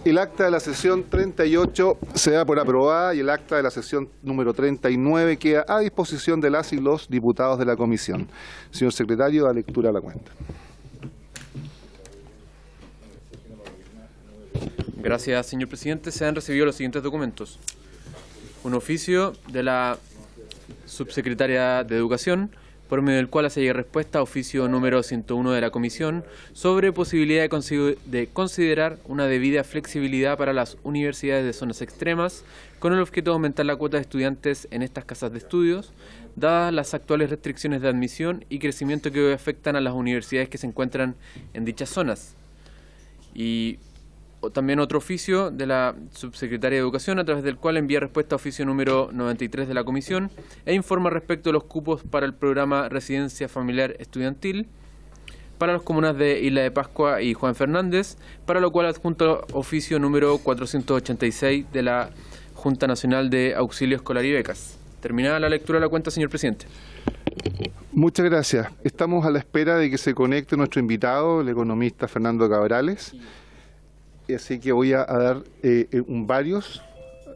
El acta de la sesión 38 se da por aprobada y el acta de la sesión número 39 queda a disposición de las y los diputados de la comisión. Señor secretario, da lectura a la cuenta. Gracias, señor presidente. Se han recibido los siguientes documentos. Un oficio de la subsecretaria de Educación, por medio del cual se halla respuesta a oficio número 101 de la Comisión sobre posibilidad de considerar una debida flexibilidad para las universidades de zonas extremas con el objeto de aumentar la cuota de estudiantes en estas casas de estudios, dadas las actuales restricciones de admisión y crecimiento que hoy afectan a las universidades que se encuentran en dichas zonas. Y también otro oficio de la subsecretaria de Educación, a través del cual envía respuesta a oficio número 93 de la Comisión e informa respecto a los cupos para el programa Residencia Familiar Estudiantil para las comunas de Isla de Pascua y Juan Fernández, para lo cual adjunto oficio número 486 de la Junta Nacional de Auxilio Escolar y Becas. Terminada la lectura de la cuenta, señor presidente. Muchas gracias. Estamos a la espera de que se conecte nuestro invitado, el economista Fernando Cabrales. Así que voy a dar varios,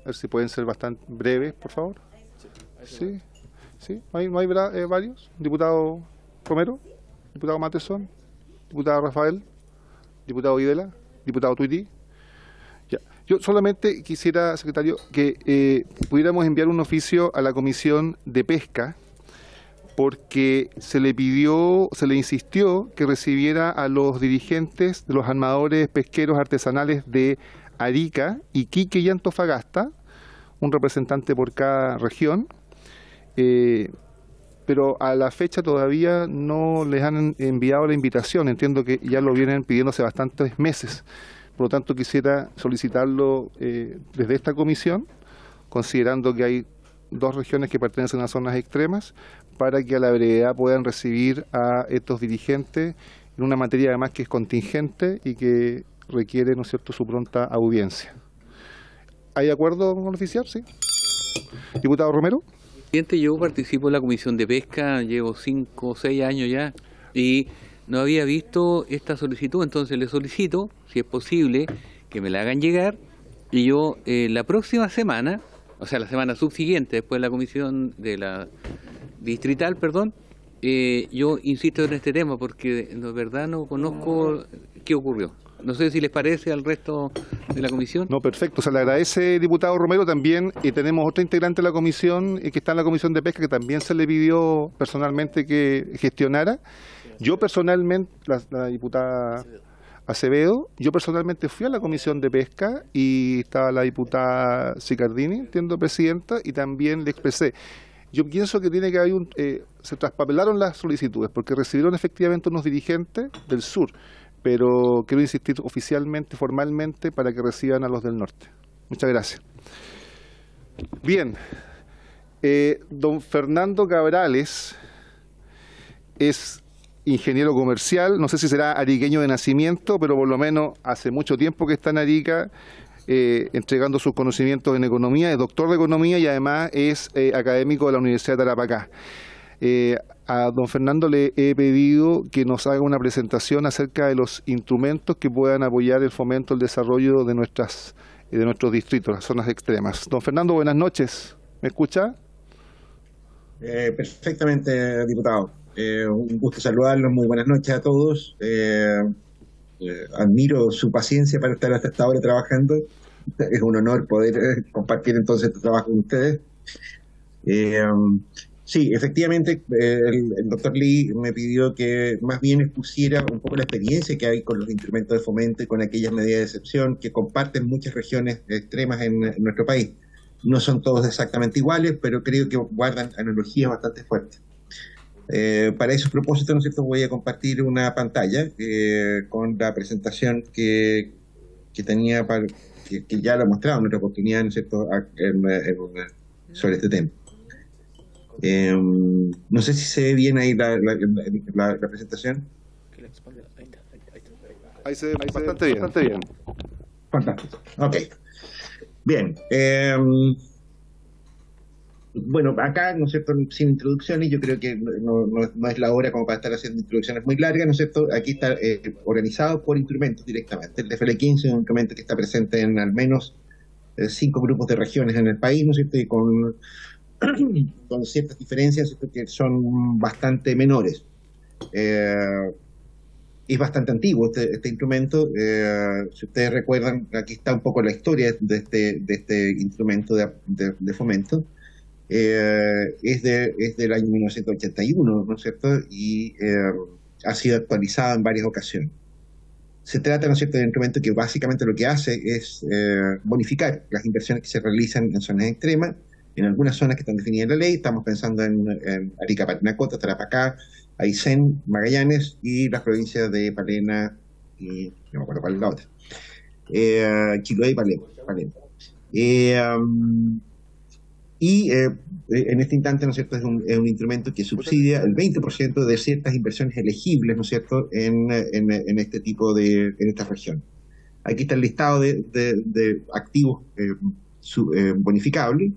a ver si pueden ser bastante breves, por favor. Sí, sí, ¿no hay varios? Diputado Romero, diputado Mateson, diputado Rafael, diputado Videla, diputado Tuití. Ya. Yo solamente quisiera, secretario, que pudiéramos enviar un oficio a la Comisión de Pesca, porque se le insistió que recibiera a los dirigentes de los armadores pesqueros artesanales de Arica, Iquique y Antofagasta, un representante por cada región, pero a la fecha todavía no les han enviado la invitación. Entiendo que ya lo vienen pidiendo hace bastantes meses. Por lo tanto, quisiera solicitarlo desde esta comisión, considerando que hay dos regiones que pertenecen a zonas extremas, para que a la brevedad puedan recibir a estos dirigentes en una materia además que es contingente y que requiere, ¿no es cierto?, su pronta audiencia. ¿Hay acuerdo con el oficial? Sí. Diputado Romero. Presidente, yo participo en la Comisión de Pesca, llevo 5 o 6 años ya, y no había visto esta solicitud, entonces le solicito, si es posible, que me la hagan llegar, y yo la próxima semana, o sea, la semana subsiguiente, después de la comisión de la distrital, yo insisto en este tema porque de verdad no conozco qué ocurrió. No sé si les parece al resto de la comisión. No, perfecto. Se le agradece, diputado Romero. También tenemos otra integrante de la comisión que está en la Comisión de Pesca, que también se le pidió personalmente que gestionara. Yo personalmente, la diputada Acevedo, yo personalmente fui a la Comisión de Pesca y estaba la diputada Sicardini, entiendo, presidenta, y también le expresé. Yo pienso que tiene que haber se traspapelaron las solicitudes porque recibieron efectivamente unos dirigentes del sur, pero quiero insistir oficialmente, formalmente, para que reciban a los del norte. Muchas gracias. Bien, don Fernando Cabrales es ingeniero comercial, no sé si será ariqueño de nacimiento, pero por lo menos hace mucho tiempo que está en Arica, entregando sus conocimientos en economía, es doctor de economía y además es académico de la Universidad de Tarapacá. A don Fernando le he pedido que nos haga una presentación acerca de los instrumentos que puedan apoyar el fomento, el desarrollo de nuestros distritos, las zonas extremas. Don Fernando, buenas noches. ¿Me escucha? Perfectamente, diputado. Un gusto saludarlos, muy buenas noches a todos. Admiro su paciencia para estar hasta esta hora trabajando. Es un honor poder compartir entonces este trabajo con ustedes. Sí, efectivamente, el doctor Lee me pidió que más bien expusiera un poco la experiencia que hay con los instrumentos de fomento y con aquellas medidas de excepción que comparten muchas regiones extremas en nuestro país. No son todos exactamente iguales, pero creo que guardan analogías bastante fuertes. Para esos propósitos, ¿no es cierto?, voy a compartir una pantalla con la presentación que tenía, que ya la he mostrado en otra oportunidad, ¿no es cierto?, sobre este tema. No sé si se ve bien ahí la presentación. Ahí se ve bastante bien. Fantástico. Ok. Bien. Bueno, acá, ¿no es cierto?, sin introducciones, yo creo que no es la hora como para estar haciendo introducciones muy largas, ¿no es cierto? Aquí está organizado por instrumentos directamente. El DFL15 es un instrumento que está presente en al menos 5 grupos de regiones en el país, ¿no es cierto?, y con ciertas diferencias, ¿cierto?, que son bastante menores. Es bastante antiguo este instrumento. Si ustedes recuerdan, aquí está un poco la historia de este instrumento de fomento. Es del año 1981, ¿no es cierto? Y ha sido actualizado en varias ocasiones. Se trata, ¿no es cierto?, de un instrumento que básicamente lo que hace es bonificar las inversiones que se realizan en zonas extremas, en algunas zonas que están definidas en la ley. Estamos pensando en Arica, Parinacota, Tarapacá, Aysén, Magallanes y las provincias de Palena y no me acuerdo cuál es la otra, Chiloé y Palena. En este instante, ¿no es cierto?, es un instrumento que subsidia el 20% de ciertas inversiones elegibles, ¿no es cierto?, en este tipo en esta región. Aquí está el listado de activos bonificables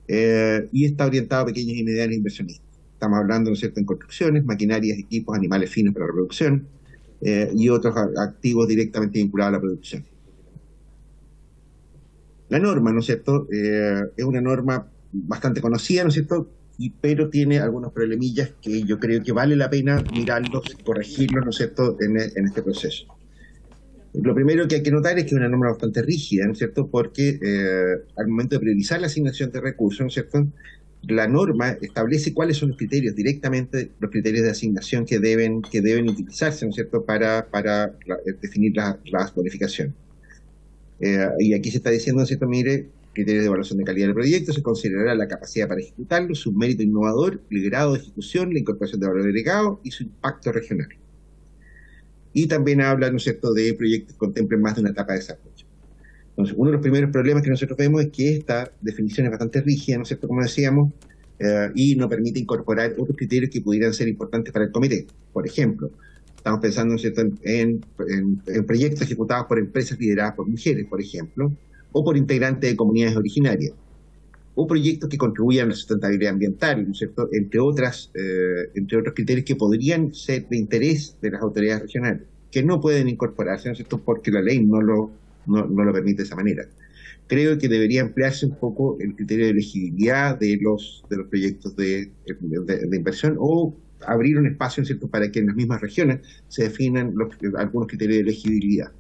y está orientado a pequeños y medianos inversionistas. Estamos hablando, ¿no es cierto?, en construcciones, maquinarias, equipos, animales finos para la producción y otros activos directamente vinculados a la producción. La norma, ¿no es cierto?, es una norma bastante conocida, ¿no es cierto?, pero tiene algunos problemillas que yo creo que vale la pena mirarlos y corregirlos, ¿no es cierto?, en este proceso. Lo primero que hay que notar es que es una norma bastante rígida, ¿no es cierto?, porque al momento de priorizar la asignación de recursos, ¿no es cierto?, la norma establece cuáles son los criterios, directamente los criterios de asignación que deben utilizarse, ¿no es cierto?, para definir las bonificaciones. Y aquí se está diciendo, ¿no es cierto?, mire, criterios de evaluación de calidad del proyecto, se considerará la capacidad para ejecutarlo, su mérito innovador, el grado de ejecución, la incorporación de valor agregado y su impacto regional. Y también habla, ¿no es cierto?, de proyectos que contemplen más de una etapa de desarrollo. Entonces, uno de los primeros problemas que nosotros vemos es que esta definición es bastante rígida, ¿no es cierto?, como decíamos, y no permite incorporar otros criterios que pudieran ser importantes para el comité. Por ejemplo, estamos pensando, ¿no es cierto?, en proyectos ejecutados por empresas lideradas por mujeres, por ejemplo, o por integrantes de comunidades originarias, o proyectos que contribuyan a la sustentabilidad ambiental, ¿no es cierto?, entre otros criterios que podrían ser de interés de las autoridades regionales, que no pueden incorporarse, ¿no es cierto?, porque la ley no lo permite de esa manera. Creo que debería emplearse un poco el criterio de elegibilidad de los proyectos de inversión, o abrir un espacio, ¿no es cierto?, para que en las mismas regiones se definan algunos criterios de elegibilidad.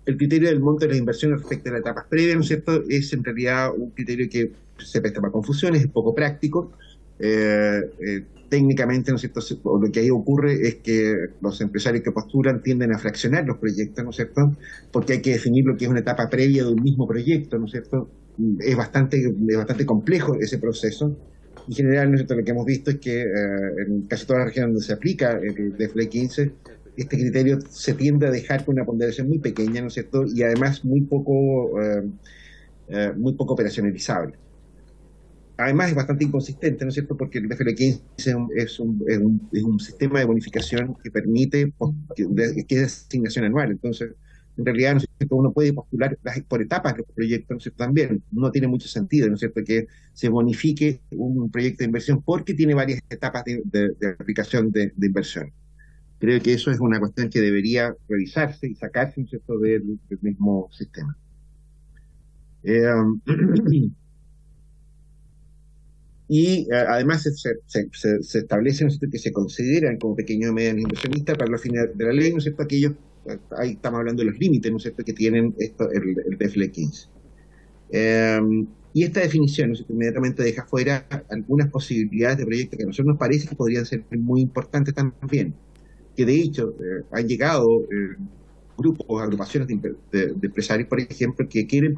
El criterio del monto de las inversiones respecto a las etapas previas, ¿no es cierto?, es en realidad un criterio que se presta para confusiones, es poco práctico. Técnicamente, ¿no es cierto?, lo que ahí ocurre es que los empresarios que postulan tienden a fraccionar los proyectos, ¿no es cierto?, porque hay que definir lo que es una etapa previa de un mismo proyecto, ¿no es cierto? Es bastante complejo ese proceso. En general, ¿no es cierto?, lo que hemos visto es que en casi todas las regiones donde se aplica el DFL15, este criterio se tiende a dejar con una ponderación muy pequeña, ¿no es cierto?, y además muy poco operacionalizable. Además es bastante inconsistente, ¿no es cierto?, porque el DFL15 es un sistema de bonificación que permite que es asignación anual. Entonces, en realidad, ¿no es cierto?, uno puede postular por etapas los proyectos, ¿no es cierto?, también. No tiene mucho sentido, ¿no es cierto?, que se bonifique un proyecto de inversión porque tiene varias etapas de aplicación de inversión. Creo que eso es una cuestión que debería revisarse y sacarse, ¿no es cierto?, del mismo sistema. Además se establece, ¿no es cierto?, que se consideran como pequeños y medianos inversionistas para los fines de la ley, ¿no es cierto?, aquellos, ahí estamos hablando de los límites, ¿no es cierto?, que tienen el DFL15. Y esta definición, ¿no es cierto?, inmediatamente deja fuera algunas posibilidades de proyectos que a nosotros nos parece que podrían ser muy importantes también, que de hecho han llegado grupos, agrupaciones de empresarios, por ejemplo, que quieren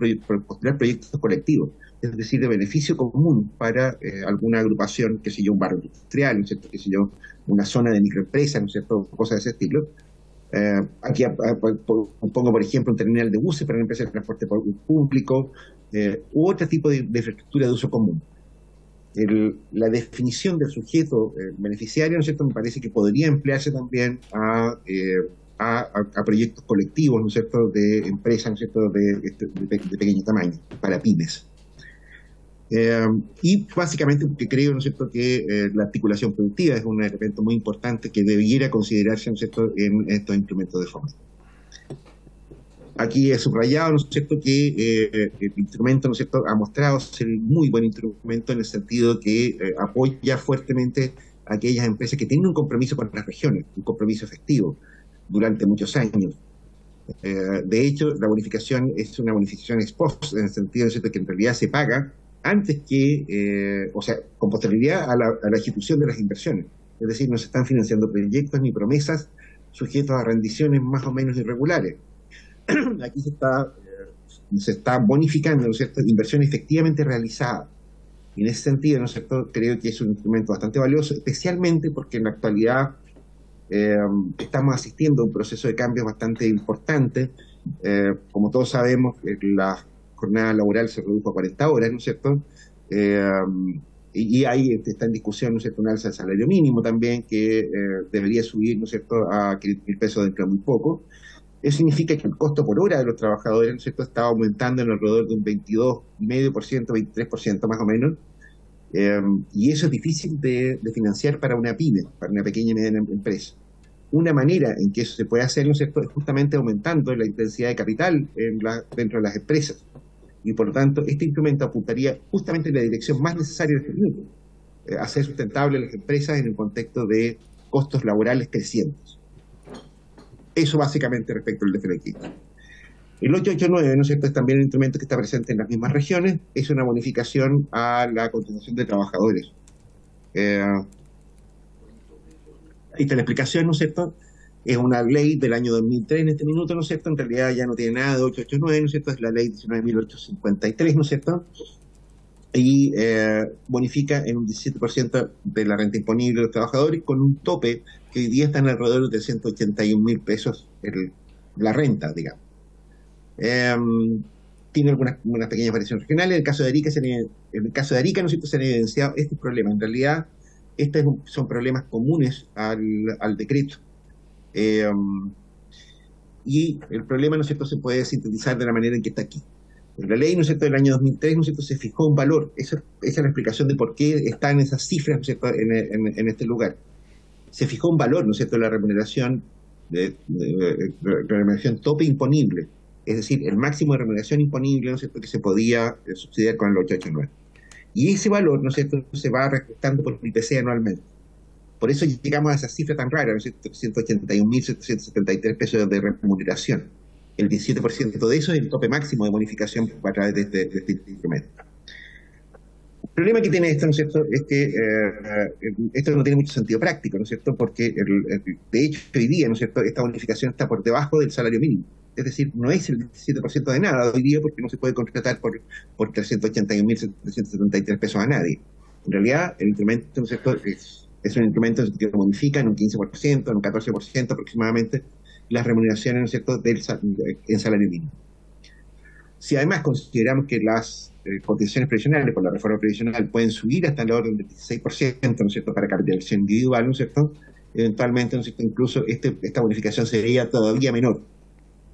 postular proyectos colectivos, es decir, de beneficio común para alguna agrupación, qué sé yo, un barrio industrial, ¿no es cierto?, qué sé yo, una zona de microempresa, ¿no es cierto?, cosas de ese estilo. Aquí pongo, por ejemplo, un terminal de buses para una empresa de transporte público, u otro tipo de infraestructura de uso común. La definición del sujeto beneficiario, ¿no es cierto?, me parece que podría emplearse también a a proyectos colectivos, ¿no es cierto?, de empresas, ¿no es cierto?, de pequeño tamaño, para pymes. Y básicamente porque creo, ¿no es cierto?, que la articulación productiva es un elemento muy importante que debiera considerarse, ¿no es cierto?, en estos instrumentos de fomento. Aquí he subrayado, ¿no es cierto?, que el instrumento, ¿no es cierto?, ha mostrado ser un muy buen instrumento en el sentido que apoya fuertemente a aquellas empresas que tienen un compromiso con las regiones, un compromiso efectivo durante muchos años. De hecho, la bonificación es una bonificación ex post, en el sentido, ¿no es cierto?, que en realidad se paga antes que, o sea, con posterioridad a la ejecución de las inversiones. Es decir, no se están financiando proyectos ni promesas sujetos a rendiciones más o menos irregulares. Aquí se está bonificando, ¿no es cierto?, inversión efectivamente realizada. Y en ese sentido, ¿no es cierto?, creo que es un instrumento bastante valioso, especialmente porque en la actualidad estamos asistiendo a un proceso de cambios bastante importante. Como todos sabemos, la jornada laboral se redujo a 40 horas, ¿no es cierto? Y ahí está en discusión, ¿no es cierto?, un alza del salario mínimo también, que debería subir, ¿no es cierto?, a 500.000 pesos dentro de muy poco. Eso significa que el costo por hora de los trabajadores, ¿no es cierto?, está aumentando en alrededor de un 22,5%, 23% más o menos. Y eso es difícil de financiar para una pyme, para una pequeña y mediana empresa. Una manera en que eso se puede hacer, ¿no es cierto?, es justamente aumentando la intensidad de capital dentro de las empresas. Y por lo tanto, este instrumento apuntaría justamente en la dirección más necesaria de este minuto, hacer sustentable las empresas en el contexto de costos laborales crecientes. Eso básicamente respecto al DFLX. El 889, ¿no es cierto?, es también un instrumento que está presente en las mismas regiones, es una bonificación a la contratación de trabajadores. Ahí está la explicación, ¿no es cierto? Es una ley del año 2003 en este minuto, ¿no es cierto? En realidad ya no tiene nada de 889, ¿no es cierto? Es la ley 19.853, ¿no es cierto? Y bonifica en un 17% de la renta imponible de los trabajadores, con un tope que hoy día está en alrededor de 181.000 pesos la renta, digamos. Tiene unas pequeñas variaciones regionales. En el caso de Arica, ¿no es cierto?, se han evidenciado estos problemas. En realidad, estos son problemas comunes al decreto. Y el problema, ¿no es cierto?, se puede sintetizar de la manera en que está aquí. En la ley, ¿no es cierto?, del año 2003, ¿no es cierto?, se fijó un valor. Esa es la explicación de por qué están esas cifras, ¿no es cierto?, en este lugar. Se fijó un valor, ¿no es cierto?, de la remuneración tope imponible. Es decir, el máximo de remuneración imponible, ¿no es cierto?, que se podía subsidiar con el 889. Y ese valor, ¿no es cierto?, se va reajustando por el IPC anualmente. Por eso llegamos a esa cifra tan rara, ¿no es cierto?, 181.773 pesos de remuneración. El 17% de eso es el tope máximo de bonificación a través de este instrumento. El problema que tiene esto, ¿no es cierto?, es que esto no tiene mucho sentido práctico, ¿no es cierto?, porque de hecho hoy día, ¿no es cierto?, esta bonificación está por debajo del salario mínimo. Es decir, no es el 17% de nada hoy día, porque no se puede contratar por 381.773 pesos a nadie. En realidad, el instrumento, ¿no es cierto?, es un instrumento que bonifica en un 15%, en un 14% aproximadamente, las remuneraciones, ¿no es cierto?, en salario mínimo. Si además consideramos que las cotizaciones previsionales por la reforma previsional pueden subir hasta la orden del 16%, ¿no es cierto?, para capitalización individual, ¿no es cierto?, eventualmente, ¿no es cierto?, incluso esta bonificación sería todavía menor.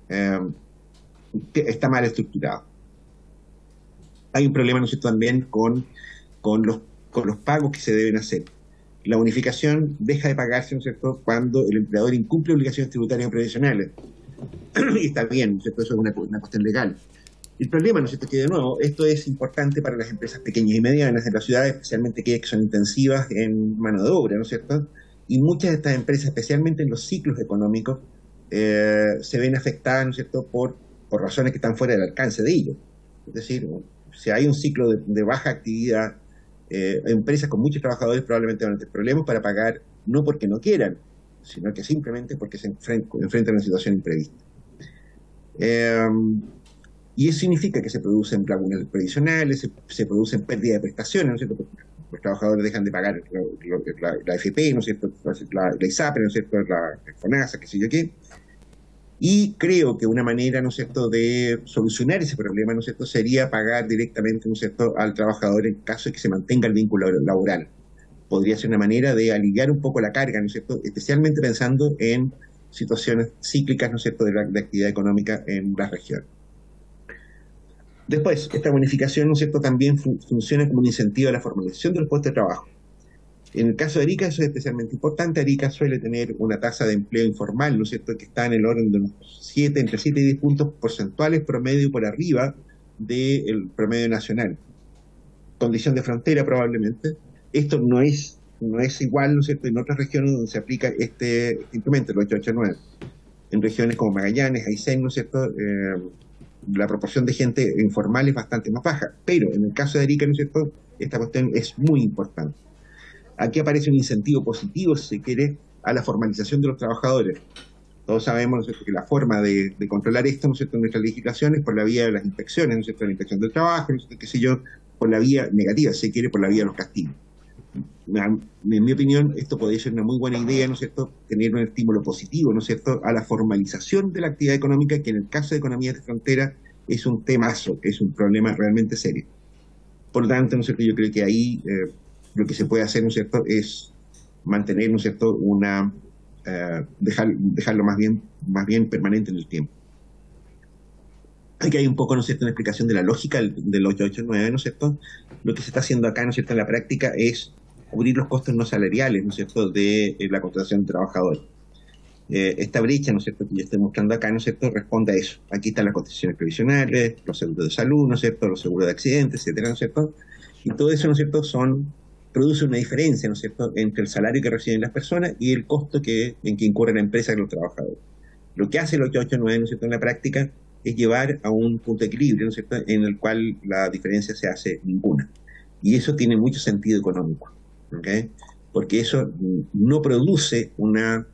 Que está mal estructurado. Hay un problema, ¿no es cierto?, también con los pagos que se deben hacer. La bonificación deja de pagarse, ¿no es cierto?, cuando el empleador incumple obligaciones tributarias previsionales. Y está bien, ¿no es cierto?, eso es una cuestión legal. El problema, ¿no es cierto?, que de nuevo, esto es importante para las empresas pequeñas y medianas de las ciudades, especialmente aquellas que son intensivas en mano de obra, ¿no es cierto? Y muchas de estas empresas, especialmente en los ciclos económicos, se ven afectadas, ¿no es cierto?, por razones que están fuera del alcance de ellos. Es decir, si hay un ciclo de baja actividad, empresas con muchos trabajadores probablemente van a tener problemas para pagar, no porque no quieran, sino que simplemente porque se enfrentan a una situación imprevista. Y eso significa que se producen lagunas previsionales, se producen pérdidas de prestaciones, ¿no es cierto?, porque los trabajadores dejan de pagar la AFP, ¿no es cierto?, la ISAPRE, ¿no es cierto?, la FONASA, qué sé yo qué. Y creo que una manera, ¿no es cierto?, de solucionar ese problema, ¿no es cierto?, sería pagar directamente, ¿no es cierto?, al trabajador en caso de que se mantenga el vínculo laboral. Podría ser una manera de aliviar un poco la carga, ¿no es cierto?, especialmente pensando en situaciones cíclicas, ¿no es cierto?, de actividad económica en la región. Después, esta bonificación, ¿no es cierto?, también funciona como un incentivo a la formalización de los puestos de trabajo. En el caso de Arica eso es especialmente importante. Arica suele tener una tasa de empleo informal, ¿no es cierto?, que está en el orden de unos entre 7 y 10 puntos porcentuales promedio por arriba del promedio nacional. Condición de frontera probablemente. Esto no es igual, ¿no es cierto?, en otras regiones donde se aplica este instrumento, el 889. En regiones como Magallanes, Aysén, ¿no es cierto?, la proporción de gente informal es bastante más baja. Pero en el caso de Arica, ¿no es cierto?, esta cuestión es muy importante. Aquí aparece un incentivo positivo, si se quiere, a la formalización de los trabajadores. Todos sabemos, ¿no es cierto?, que la forma de controlar esto, ¿no es cierto?, en nuestra legislación es por la vía de las inspecciones, ¿no es cierto?, la inspección del trabajo, ¿no es cierto?, qué sé yo, por la vía negativa, si se quiere, por la vía de los castigos. En mi opinión, esto podría ser una muy buena idea, ¿no es cierto?, tener un estímulo positivo, ¿no es cierto?, a la formalización de la actividad económica, que en el caso de economías de frontera es un temazo, es un problema realmente serio. Por lo tanto, ¿no es cierto?, yo creo que ahí lo que se puede hacer, ¿no es cierto?, es mantener, ¿no es cierto?, dejarlo más bien permanente en el tiempo. Aquí hay un poco, ¿no es cierto?, una explicación de la lógica del 889, ¿no es cierto? Lo que se está haciendo acá, ¿no es cierto?, en la práctica es cubrir los costos no salariales, ¿no es cierto?, de la contratación de trabajadores. Esta brecha, ¿no es cierto?, que yo estoy mostrando acá, ¿no es cierto?, responde a eso. Aquí están las cotizaciones previsionales, los seguros de salud, ¿no es cierto?, los seguros de accidentes, etcétera, ¿no es cierto? Y todo eso, ¿no es cierto?, produce una diferencia, ¿no es cierto?, entre el salario que reciben las personas y el costo en que incurre la empresa y los trabajadores. Lo que hace el 889, ¿no es cierto?, en la práctica es llevar a un punto de equilibrio, ¿no es cierto?, en el cual la diferencia se hace ninguna. Y eso tiene mucho sentido económico, ¿okay? Porque eso no produce una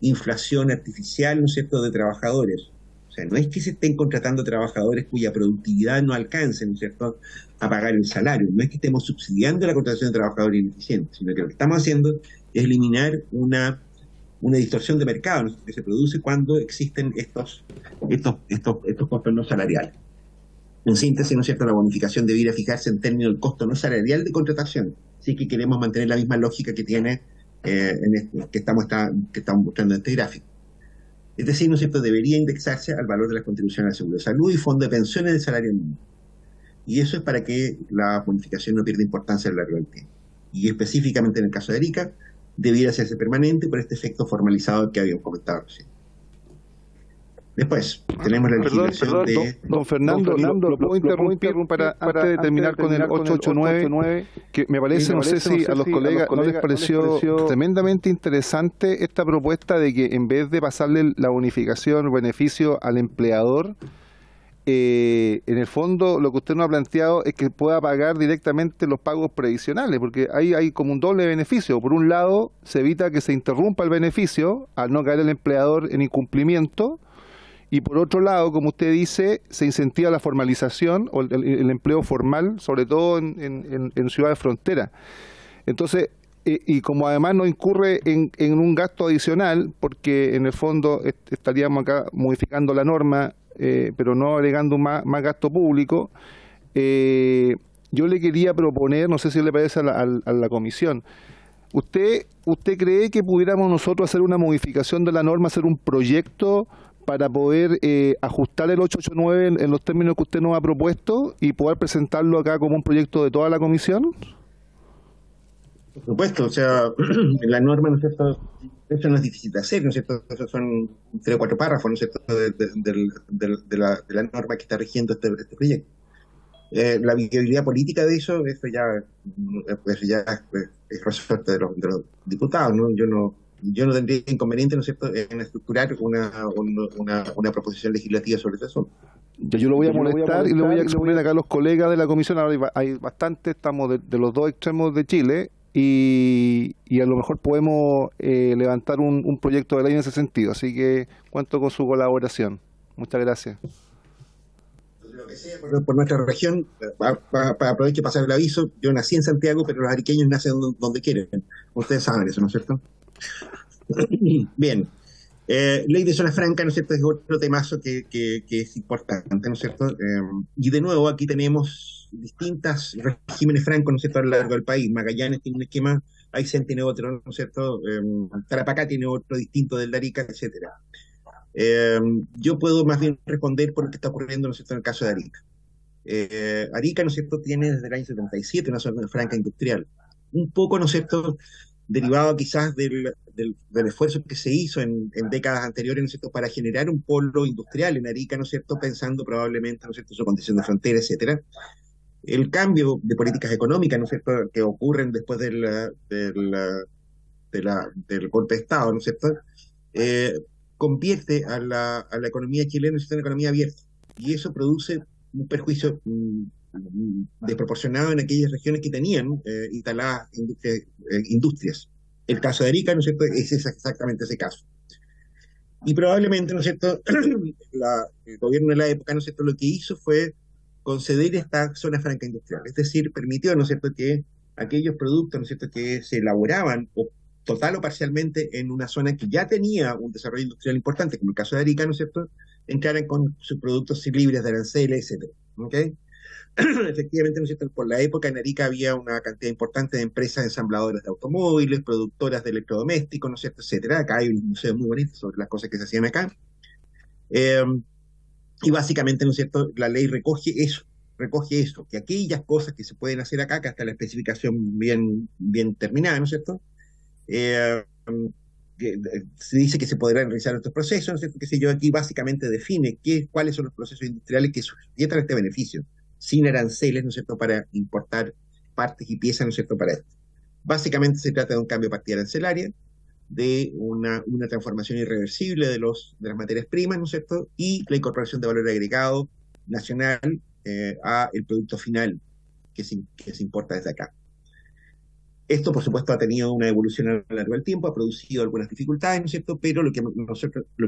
inflación artificial, ¿no es cierto?, de trabajadores. O sea, no es que se estén contratando trabajadores cuya productividad no alcance, ¿no es cierto?, a pagar el salario. No es que estemos subsidiando la contratación de trabajadores ineficientes, sino que lo que estamos haciendo es eliminar una distorsión de mercado, ¿no?, que se produce cuando existen estos costos no salariales. En síntesis, ¿no es cierto?, la bonificación debiera fijarse en términos del costo no salarial de contratación, si es que queremos mantener la misma lógica que tiene que estamos mostrando en este gráfico. Es decir, ¿no es cierto?, debería indexarse al valor de las contribuciones al seguro de salud y fondo de pensiones del salario mínimo. Y eso es para que la bonificación no pierda importancia a lo largo del tiempo. Y específicamente en el caso de Arica, debiera hacerse permanente por este efecto formalizado que habíamos comentado recién. Después, tenemos la legislación de... Don Fernando, ¿lo puedo interrumpir antes de terminar con el 889? Que me parece, no sé si a los colegas no les pareció tremendamente interesante esta propuesta de que en vez de pasarle la bonificación o beneficio al empleador, en el fondo lo que usted nos ha planteado es que pueda pagar directamente los pagos previsionales, porque ahí hay como un doble beneficio. Por un lado, se evita que se interrumpa el beneficio al no caer el empleador en incumplimiento, y por otro lado, como usted dice, se incentiva la formalización o el empleo formal, sobre todo en ciudades fronteras. Entonces, y como además no incurre en un gasto adicional, porque en el fondo estaríamos acá modificando la norma, pero no agregando más gasto público, yo le quería proponer, no sé si le parece a la comisión, ¿usted cree que pudiéramos nosotros hacer una modificación de la norma, hacer un proyecto para poder ajustar el 889 en los términos que usted nos ha propuesto y poder presentarlo acá como un proyecto de toda la comisión? Por supuesto, o sea, la norma, ¿no es cierto?, eso no es difícil de hacer, ¿no es cierto?, esos son 3 o 4 párrafos, ¿no es cierto?, de la norma que está rigiendo este proyecto. La viabilidad política de eso ya es resuelta de los diputados, ¿no? Yo no tendría inconveniente, ¿no es cierto?, en estructurar una proposición legislativa sobre ese asunto. Yo lo voy a molestar y le voy a exponer acá a los colegas de la comisión. Ahora hay bastante, estamos de los dos extremos de Chile y a lo mejor podemos levantar un proyecto de ley en ese sentido. Así que cuento con su colaboración. Muchas gracias. Lo que sea por nuestra región, aprovecho de pasar el aviso. Yo nací en Santiago, pero los ariqueños nacen donde quieren. Ustedes saben eso, ¿no es cierto? Bien, ley de zona franca, ¿no es cierto?, es otro temazo que es importante, ¿no es cierto? Y de nuevo aquí tenemos distintos regímenes francos, ¿no es cierto?, a lo largo del país. Magallanes tiene un esquema Aysén tiene otro, ¿no es cierto? Tarapacá tiene otro distinto del de Arica, etcétera. Yo puedo más bien responder por lo que está ocurriendo, ¿no es cierto?, en el caso de Arica. Arica, ¿no es cierto?, tiene desde el año 77 una zona franca industrial. Un poco, ¿no es cierto?, derivado quizás del esfuerzo que se hizo en décadas anteriores, ¿no es cierto?, para generar un polo industrial en Arica, ¿no es cierto?, pensando probablemente, ¿no es cierto?, su condición de frontera, etcétera. El cambio de políticas económicas, ¿no es cierto?, que ocurren después del golpe de Estado, ¿no es cierto?, convierte a la economía chilena en una economía abierta. Y eso produce un perjuicio desproporcionado en aquellas regiones que tenían instaladas industrias. El caso de Arica, ¿no es cierto?, es exactamente ese caso. Y probablemente, ¿no es cierto?, el gobierno de la época, ¿no es cierto?, lo que hizo fue conceder esta zona franca industrial, es decir, permitió, ¿no es cierto?, que aquellos productos, ¿no es cierto?, que se elaboraban total o parcialmente en una zona que ya tenía un desarrollo industrial importante, como el caso de Arica, ¿no es cierto?, entraran con sus productos libres de aranceles, etcétera. ¿Okay? Efectivamente, ¿no es cierto?, por la época en Arica había una cantidad importante de empresas ensambladoras de automóviles, productoras de electrodomésticos, ¿no es cierto?, etcétera. Acá hay un museo muy bonito sobre las cosas que se hacían acá. Y básicamente, ¿no es cierto?, la ley recoge eso, que aquellas cosas que se pueden hacer acá, que hasta la especificación bien terminada, ¿no es cierto?, se dice que se podrán realizar estos procesos, ¿no es cierto?, que sé yo, aquí básicamente define cuáles son los procesos industriales que sujetan este beneficio, sin aranceles, ¿no es cierto?, para importar partes y piezas, ¿no es cierto?, para esto. Básicamente se trata de un cambio de partida arancelaria, de una transformación irreversible de las materias primas, ¿no es cierto?, y la incorporación de valor agregado nacional a el producto final que se importa desde acá. Esto, por supuesto, ha tenido una evolución a lo largo del tiempo, ha producido algunas dificultades, ¿no es cierto?, pero lo que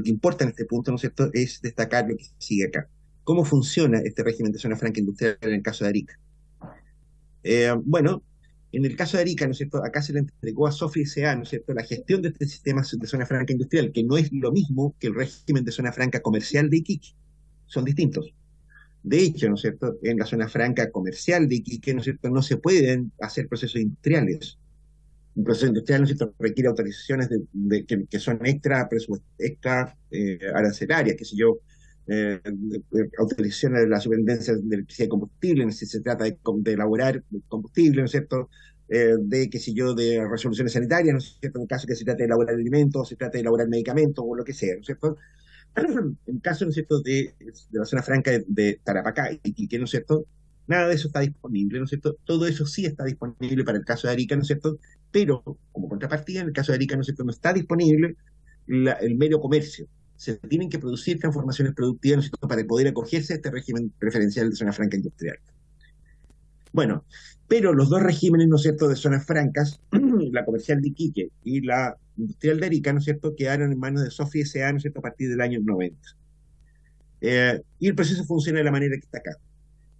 importa en este punto, ¿no es cierto?, es destacar lo que sigue acá. ¿Cómo funciona este régimen de zona franca industrial en el caso de Arica? Bueno, en el caso de Arica, ¿no es cierto?, acá se le entregó a Sofri S.A., ¿no es cierto?, la gestión de este sistema de zona franca industrial, que no es lo mismo que el régimen de zona franca comercial de Iquique. Son distintos. De hecho, ¿no es cierto?, en la zona franca comercial de Iquique, ¿no es cierto?, no se pueden hacer procesos industriales. Un proceso industrial, ¿no es cierto?, requiere autorizaciones que son extra arancelarias, qué sé yo, autorizaciones de la superintendencia de electricidad y combustible, si se trata de elaborar combustible, ¿no es cierto?, qué sé yo, de resoluciones sanitarias, ¿no es cierto?, en caso que se trate de elaborar alimentos, se trate de elaborar medicamentos o lo que sea, ¿no es cierto? En caso, ¿no es cierto?, de la zona franca de Tarapacá y Iquique, ¿no es cierto?, nada de eso está disponible, ¿no es cierto? Todo eso sí está disponible para el caso de Arica, ¿no es cierto?, pero como contrapartida, en el caso de Arica, ¿no es cierto?, no está disponible el mero comercio. Se tienen que producir transformaciones productivas, ¿no es cierto?, para poder acogerse a este régimen preferencial de zona franca industrial. Bueno, pero los dos regímenes, ¿no es cierto?, de zonas francas, la comercial de Iquique y la industrial de Arica, ¿no es cierto?, quedaron en manos de Sofri S.A., ¿no es cierto?, a partir del año 90. Y el proceso funciona de la manera que está acá.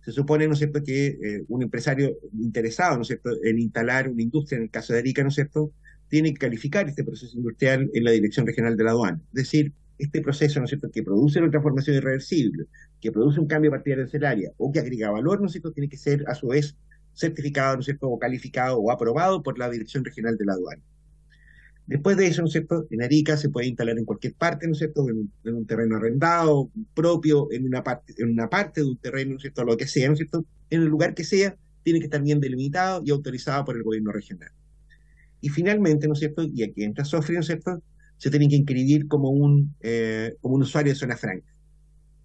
Se supone, ¿no es cierto?, que un empresario interesado, ¿no es cierto?, en instalar una industria, en el caso de Arica, ¿no es cierto?, tiene que calificar este proceso industrial en la Dirección Regional de la Aduana. Es decir, este proceso, ¿no es cierto?, que produce una transformación irreversible, que produce un cambio de partida arancelaria o que agrega valor, ¿no es cierto?, tiene que ser a su vez certificado, ¿no es cierto?, o calificado o aprobado por la Dirección Regional de la Aduana. Después de eso, ¿no es cierto?, en Arica se puede instalar en cualquier parte, ¿no es cierto?, en un terreno arrendado, propio, en una parte de un terreno, ¿no es cierto?, lo que sea, ¿no es cierto?, en el lugar que sea, tiene que estar bien delimitado y autorizado por el gobierno regional. Y finalmente, ¿no es cierto?, y aquí entra Sofri, ¿no es cierto?, se tienen que inscribir como un usuario de zona franca.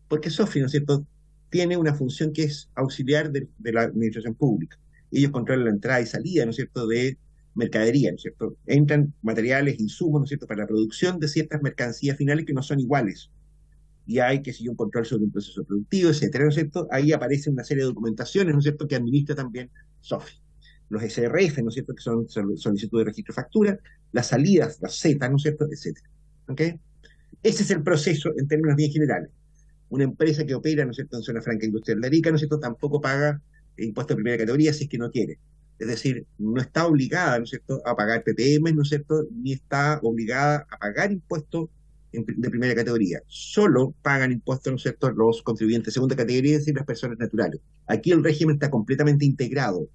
Porque Sofri, ¿no es cierto?, tiene una función que es auxiliar de la administración pública. Ellos controlan la entrada y salida, ¿no es cierto?, de mercadería, ¿no es cierto? Entran materiales, insumos, ¿no es cierto?, para la producción de ciertas mercancías finales que no son iguales. Y hay, que si un control sobre un proceso productivo, etcétera, ¿no es cierto? Ahí aparece una serie de documentaciones, ¿no es cierto?, que administra también Sofri. Los SRF, ¿no es cierto?, que son solicitud de registro de factura, las salidas, las Z, ¿no es cierto?, etcétera. ¿Ok? Ese es el proceso en términos bien generales. Una empresa que opera, ¿no es cierto?, en zona franca industrial de Arica, ¿no es cierto?, tampoco paga impuesto de primera categoría si es que no quiere. Es decir, no está obligada, ¿no es cierto?, a pagar PPM, ¿no es cierto?, ni está obligada a pagar impuestos de primera categoría. Solo pagan impuestos, ¿no es cierto?, los contribuyentes de segunda categoría, es decir, las personas naturales. Aquí el régimen está completamente integrado,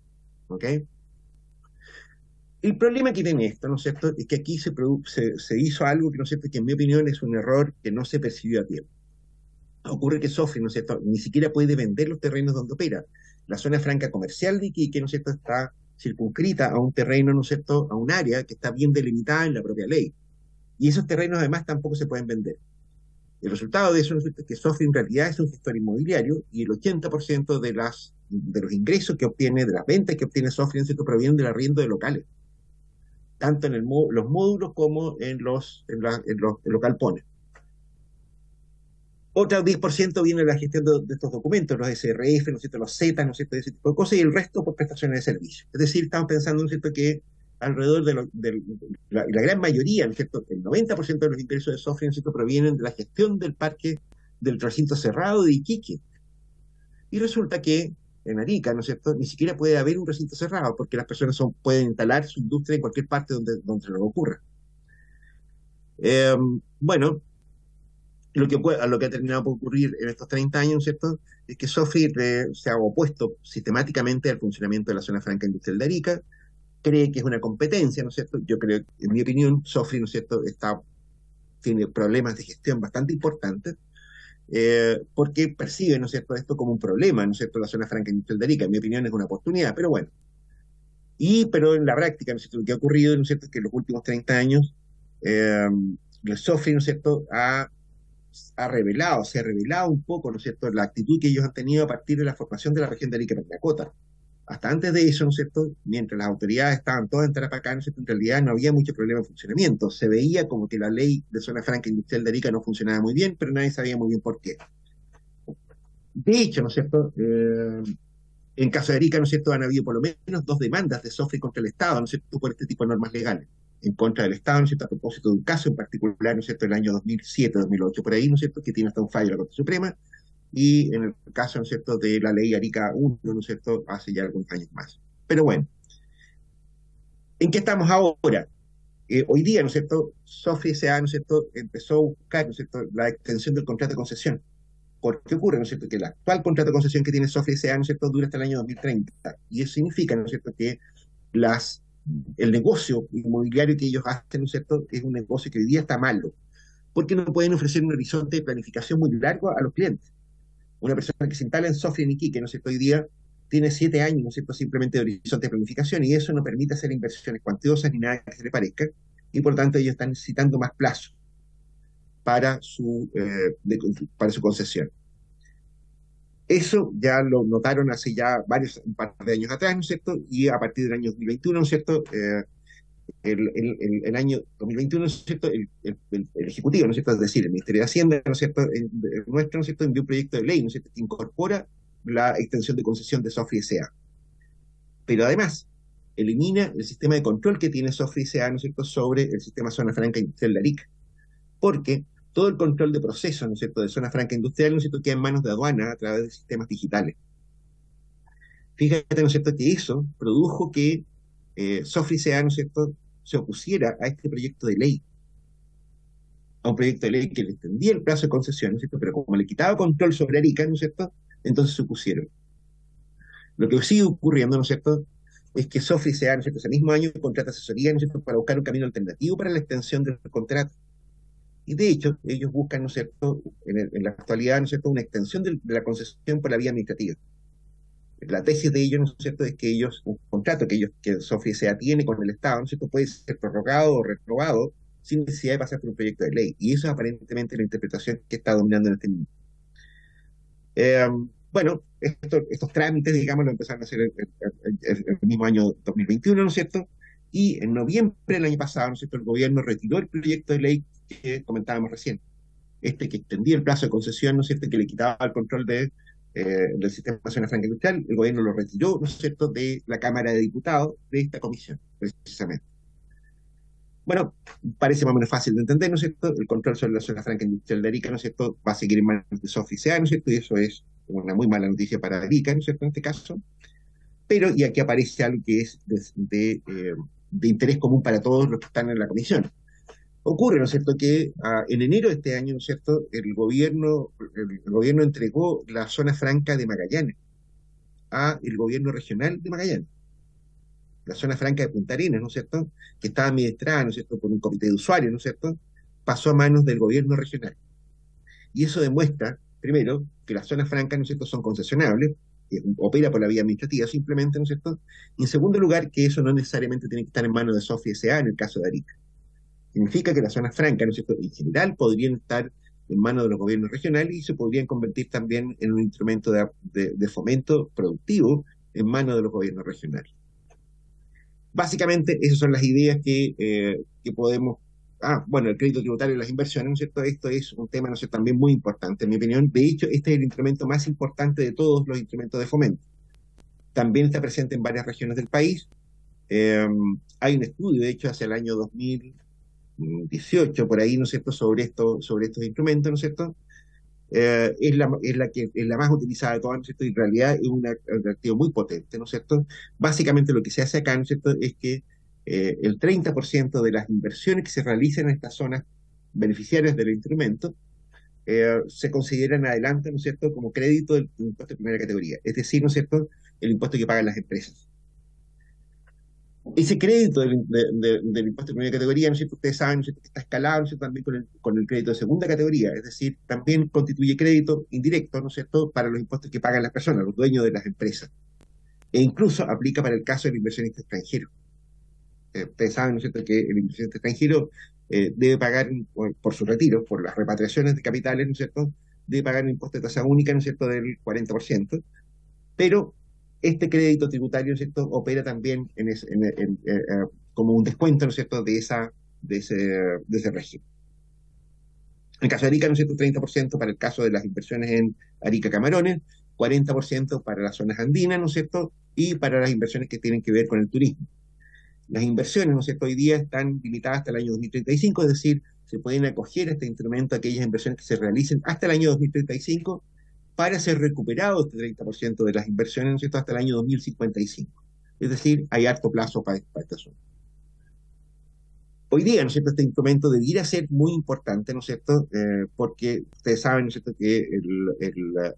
¿ok? El problema que tiene esto, ¿no es cierto?, es que aquí se hizo algo que, ¿no es cierto?, que en mi opinión es un error que no se percibió a tiempo. Ocurre que Sofri, ¿no es cierto?, ni siquiera puede vender los terrenos donde opera. La zona franca comercial de Iquique, ¿no es cierto?, está circunscrita a un terreno, ¿no es cierto?, a un área que está bien delimitada en la propia ley. Y esos terrenos además tampoco se pueden vender. El resultado de eso, ¿no es cierto?, es que Sofri en realidad es un gestor inmobiliario y el 80% de los ingresos que obtiene, de las ventas que obtiene Sofri, ¿no es cierto?, provienen del arriendo de locales, tanto en los módulos como en los galpones. Otro 10% viene de la gestión de estos documentos, los SRF, ¿no es cierto?, los Z, ¿no es cierto?, ese tipo de cosas, y el resto por prestaciones de servicio. Es decir, estamos pensando, ¿no es cierto?, que alrededor de la gran mayoría, ¿no es cierto?, el 90% de los ingresos de Sofri, ¿no es cierto?, provienen de la gestión del parque del recinto cerrado de Iquique. Y resulta que en Arica, ¿no es cierto?, ni siquiera puede haber un recinto cerrado, porque las personas pueden instalar su industria en cualquier parte donde se les ocurra. Bueno, lo que ha terminado por ocurrir en estos 30 años, ¿cierto?, es que Sofri se ha opuesto sistemáticamente al funcionamiento de la zona franca industrial de Arica, cree que es una competencia, ¿no es cierto? Yo creo, en mi opinión, Sofri, ¿no es cierto?, tiene problemas de gestión bastante importantes, porque percibe, ¿no es cierto?, esto como un problema, ¿no es cierto?, la zona franca industrial de Arica. En mi opinión es una oportunidad, pero bueno. Pero en la práctica, ¿no es cierto?, lo que ha ocurrido, ¿no es cierto?, es que en los últimos 30 años, Sofri, ¿no es cierto?, se ha revelado un poco, ¿no es cierto?, la actitud que ellos han tenido a partir de la formación de la región de Arica-Parinacota. Hasta antes de eso, ¿no es cierto?, mientras las autoridades estaban todas en Tarapacá, ¿no es cierto?, en realidad no había mucho problema de funcionamiento. Se veía como que la ley de zona franca industrial de Arica no funcionaba muy bien, pero nadie sabía muy bien por qué. De hecho, ¿no es cierto?, en caso de Arica, ¿no es cierto?, han habido por lo menos 2 demandas de Sofri contra el Estado, ¿no es cierto?, por este tipo de normas legales, en contra del Estado, ¿no es cierto?, a propósito de un caso en particular, ¿no es cierto?, el año 2007-2008, por ahí, ¿no es cierto?, que tiene hasta un fallo de la Corte Suprema, y en el caso, ¿no es cierto?, de la ley Arica 1, ¿no es cierto?, hace ya algunos años más. Pero bueno, ¿en qué estamos ahora? Hoy día, ¿no es cierto?, Sofri S.A., ¿no es cierto?, empezó a buscar, ¿no es cierto?, la extensión del contrato de concesión. ¿Por qué ocurre, ¿no es cierto?, que el actual contrato de concesión que tiene Sofri S.A., ¿no es cierto?, dura hasta el año 2030. Y eso significa, ¿no es cierto?, que el negocio inmobiliario que ellos hacen, ¿no es cierto?, es un negocio que hoy día está malo, porque no pueden ofrecer un horizonte de planificación muy largo a los clientes. Una persona que se instala en Sofri, en Iquique, ¿no es cierto?, hoy día tiene 7 años, ¿no es cierto?, simplemente de horizonte de planificación, y eso no permite hacer inversiones cuantiosas ni nada que se le parezca, y por tanto ellos están necesitando más plazo para para su concesión. Eso ya lo notaron hace ya un par de años atrás, ¿no es cierto? Y a partir del año 2021, ¿no es cierto?, el año 2021, ¿no es cierto?, el Ejecutivo, ¿no es cierto?, es decir, el Ministerio de Hacienda, ¿no es cierto?, ¿no es cierto?, envió un proyecto de ley, ¿no es cierto?, que incorpora la extensión de concesión de Sofri S.A. Pero además, elimina el sistema de control que tiene Sofri S.A., ¿no es cierto?, sobre el sistema Zona Franca Industrial de Arica. Porque todo el control de proceso, ¿no es cierto?, de Zona Franca Industrial, ¿no es cierto?, queda en manos de aduana a través de sistemas digitales. Fíjate, ¿no es cierto?, que eso produjo que Sofri S.A., ¿no es cierto?, se opusiera a este proyecto de ley, a un proyecto de ley que le extendía el plazo de concesión, ¿no es cierto?, pero como le quitaba control sobre Arica, ¿no es cierto?, entonces se opusieron. Lo que sigue ocurriendo, ¿no es cierto?, es que Sofri S.A., ¿no es cierto?, ese mismo año contrata asesoría, ¿no es cierto?, para buscar un camino alternativo para la extensión del contrato. Y de hecho, ellos buscan, ¿no es cierto?, en la actualidad, ¿no es cierto?, una extensión de la concesión por la vía administrativa. La tesis de ellos, ¿no es cierto?, es que un contrato que Sofri S.A. tiene con el Estado, ¿no es cierto?, puede ser prorrogado o reprobado sin necesidad de pasar por un proyecto de ley. Y eso es aparentemente la interpretación que está dominando en este momento. Bueno, estos trámites, digamos, lo empezaron a hacer el mismo año 2021, ¿no es cierto? Y en noviembre del año pasado, ¿no es cierto?, el gobierno retiró el proyecto de ley que comentábamos recién, que extendía el plazo de concesión, ¿no es cierto?, que le quitaba el control del sistema de zona franca industrial. El gobierno lo retiró, ¿no es cierto?, de la Cámara de Diputados de esta comisión, precisamente. Bueno, parece más o menos fácil de entender, ¿no es cierto? El control sobre la zona franca industrial de Arica, ¿no es cierto?, va a seguir en manos de Sofri S.A., ¿no es cierto?, y eso es una muy mala noticia para Arica, ¿no es cierto?, en este caso. Pero, y aquí aparece algo que es de interés común para todos los que están en la comisión. Ocurre, ¿no es cierto?, que en enero de este año, ¿no es cierto?, el gobierno entregó la zona franca de Magallanes a el gobierno regional de Magallanes. la zona franca de Punta Arenas, ¿no es cierto?, que estaba administrada, ¿no es cierto?, por un comité de usuarios, ¿no es cierto?, pasó a manos del gobierno regional. Y eso demuestra, primero, que las zonas francas, ¿no es cierto?, son concesionables, que opera por la vía administrativa simplemente, ¿no es cierto?, y en segundo lugar, que eso no necesariamente tiene que estar en manos de Sofri S.A. en el caso de Arica. Significa que las zonas francas, ¿no es cierto?, en general podrían estar en manos de los gobiernos regionales y se podrían convertir también en un instrumento de fomento productivo en manos de los gobiernos regionales. Básicamente, esas son las ideas que podemos... bueno, el crédito tributario y las inversiones, ¿no es cierto? Esto es un tema, ¿no es cierto?, también muy importante, en mi opinión. De hecho, este es el instrumento más importante de todos los instrumentos de fomento. También está presente en varias regiones del país. Hay un estudio, de hecho, hacia el año 2018, por ahí, ¿no es cierto?, sobre estos instrumentos, ¿no es cierto? Es la más utilizada de todas, ¿no es cierto? Y en realidad es un atractivo muy potente, ¿no es cierto? Básicamente lo que se hace acá, ¿no es cierto?, es que el 30% de las inversiones que se realicen en estas zonas beneficiarias del instrumento se consideran adelante, ¿no es cierto?, como crédito del impuesto de primera categoría, es decir, ¿no es cierto?, el impuesto que pagan las empresas. Ese crédito del impuesto de primera categoría, ¿no es cierto?, ustedes saben, ¿no es cierto?, que está escalado, ¿no es cierto?, también con el crédito de segunda categoría, es decir, también constituye crédito indirecto, ¿no es cierto?, para los impuestos que pagan las personas, los dueños de las empresas. E incluso aplica para el caso del inversionista extranjero. Ustedes saben, ¿no es cierto?, que el inversionista extranjero debe pagar por su retiro, por las repatriaciones de capitales, ¿no es cierto?, debe pagar un impuesto de tasa única, ¿no es cierto?, del 40%, pero este crédito tributario, ¿no es cierto?, opera también como un descuento, ¿no es cierto?, de ese régimen. En el caso de Arica, ¿no es cierto?, 30% para el caso de las inversiones en Arica Camarones, 40% para las zonas andinas, ¿no es cierto?, y para las inversiones que tienen que ver con el turismo. Las inversiones, ¿no es cierto?, hoy día están limitadas hasta el año 2035, es decir, se pueden acoger a este instrumento aquellas inversiones que se realicen hasta el año 2035 para ser recuperado este 30% de las inversiones, ¿no es cierto?, hasta el año 2055. Es decir, hay harto plazo para esta zona. Hoy día, ¿no es cierto?, este instrumento debiera ser muy importante, ¿no es cierto?, porque ustedes saben, ¿no es cierto?, que el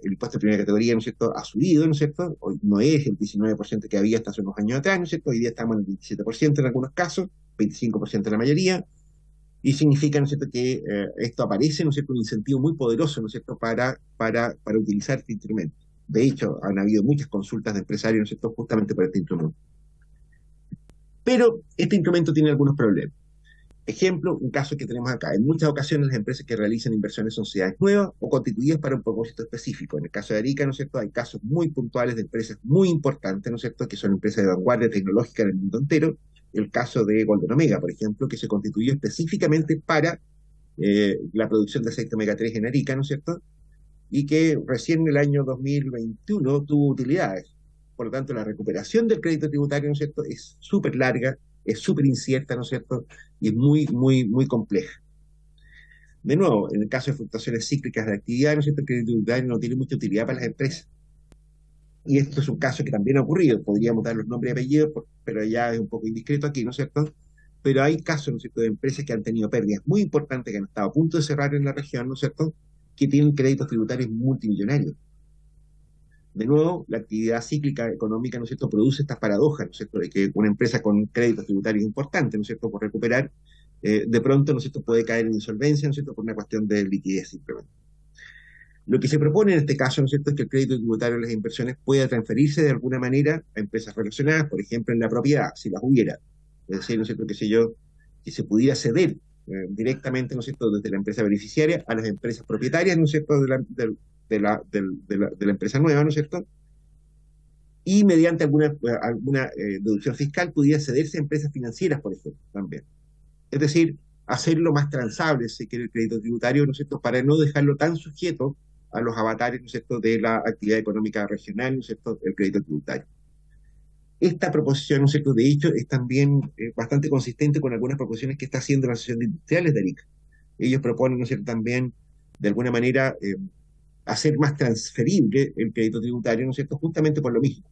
impuesto de primera categoría, ¿no es cierto?, ha subido, ¿no es cierto?, hoy no es el 19% que había hasta hace unos años atrás, ¿no es cierto?, hoy día estamos en el 27% en algunos casos, 25% en la mayoría, y significa, ¿no es cierto?, que esto aparece, ¿no es cierto?, un incentivo muy poderoso, ¿no es cierto?, para utilizar este instrumento. De hecho, han habido muchas consultas de empresarios, ¿no es cierto?, justamente por este instrumento. Pero este instrumento tiene algunos problemas. Ejemplo, un caso que tenemos acá. En muchas ocasiones las empresas que realizan inversiones son sociedades nuevas o constituidas para un propósito específico. En el caso de Arica, ¿no es cierto?, hay casos muy puntuales de empresas muy importantes, ¿no es cierto?, que son empresas de vanguardia tecnológica en el mundo entero. El caso de Golden Omega, por ejemplo, que se constituyó específicamente para la producción de aceite omega 3 en Arica, ¿no es cierto?, y que recién en el año 2021 tuvo utilidades. Por lo tanto, la recuperación del crédito tributario, ¿no es cierto?, es súper larga, es súper incierta, ¿no es cierto?, y es muy, muy, muy compleja. De nuevo, en el caso de fluctuaciones cíclicas de actividad, ¿no es cierto?, el crédito tributario no tiene mucha utilidad para las empresas. Y esto es un caso que también ha ocurrido. Podríamos dar los nombres y apellidos, pero ya es un poco indiscreto aquí, ¿no es cierto? Pero hay casos, ¿no es cierto?, de empresas que han tenido pérdidas muy importantes, que han estado a punto de cerrar en la región, ¿no es cierto?, que tienen créditos tributarios multimillonarios. De nuevo, la actividad cíclica económica, ¿no es cierto?, produce estas paradojas, ¿no es cierto?, de que una empresa con créditos tributarios importantes, ¿no es cierto?, por recuperar, de pronto, ¿no es cierto?, puede caer en insolvencia, ¿no es cierto?, por una cuestión de liquidez simplemente. Lo que se propone en este caso, ¿no es cierto?, es que el crédito tributario de las inversiones pueda transferirse de alguna manera a empresas relacionadas, por ejemplo, en la propiedad, si las hubiera. Es decir, ¿no es cierto?, que se pudiera ceder directamente, ¿no es cierto?, desde la empresa beneficiaria a las empresas propietarias, ¿no es cierto?, de la empresa nueva, ¿no es cierto?, y mediante alguna deducción fiscal pudiera cederse a empresas financieras, por ejemplo, también. Es decir, hacerlo más transable, si quiere, el crédito tributario, ¿no es cierto?, para no dejarlo tan sujeto a los avatares, ¿no es cierto?, de la actividad económica regional, ¿no es cierto?, el crédito tributario. Esta proposición, ¿no es cierto?, de hecho, es también bastante consistente con algunas proposiciones que está haciendo la Asociación de Industriales de Arica. Ellos proponen, ¿no es cierto?, también, de alguna manera, hacer más transferible el crédito tributario, ¿no es cierto?, justamente por lo mismo.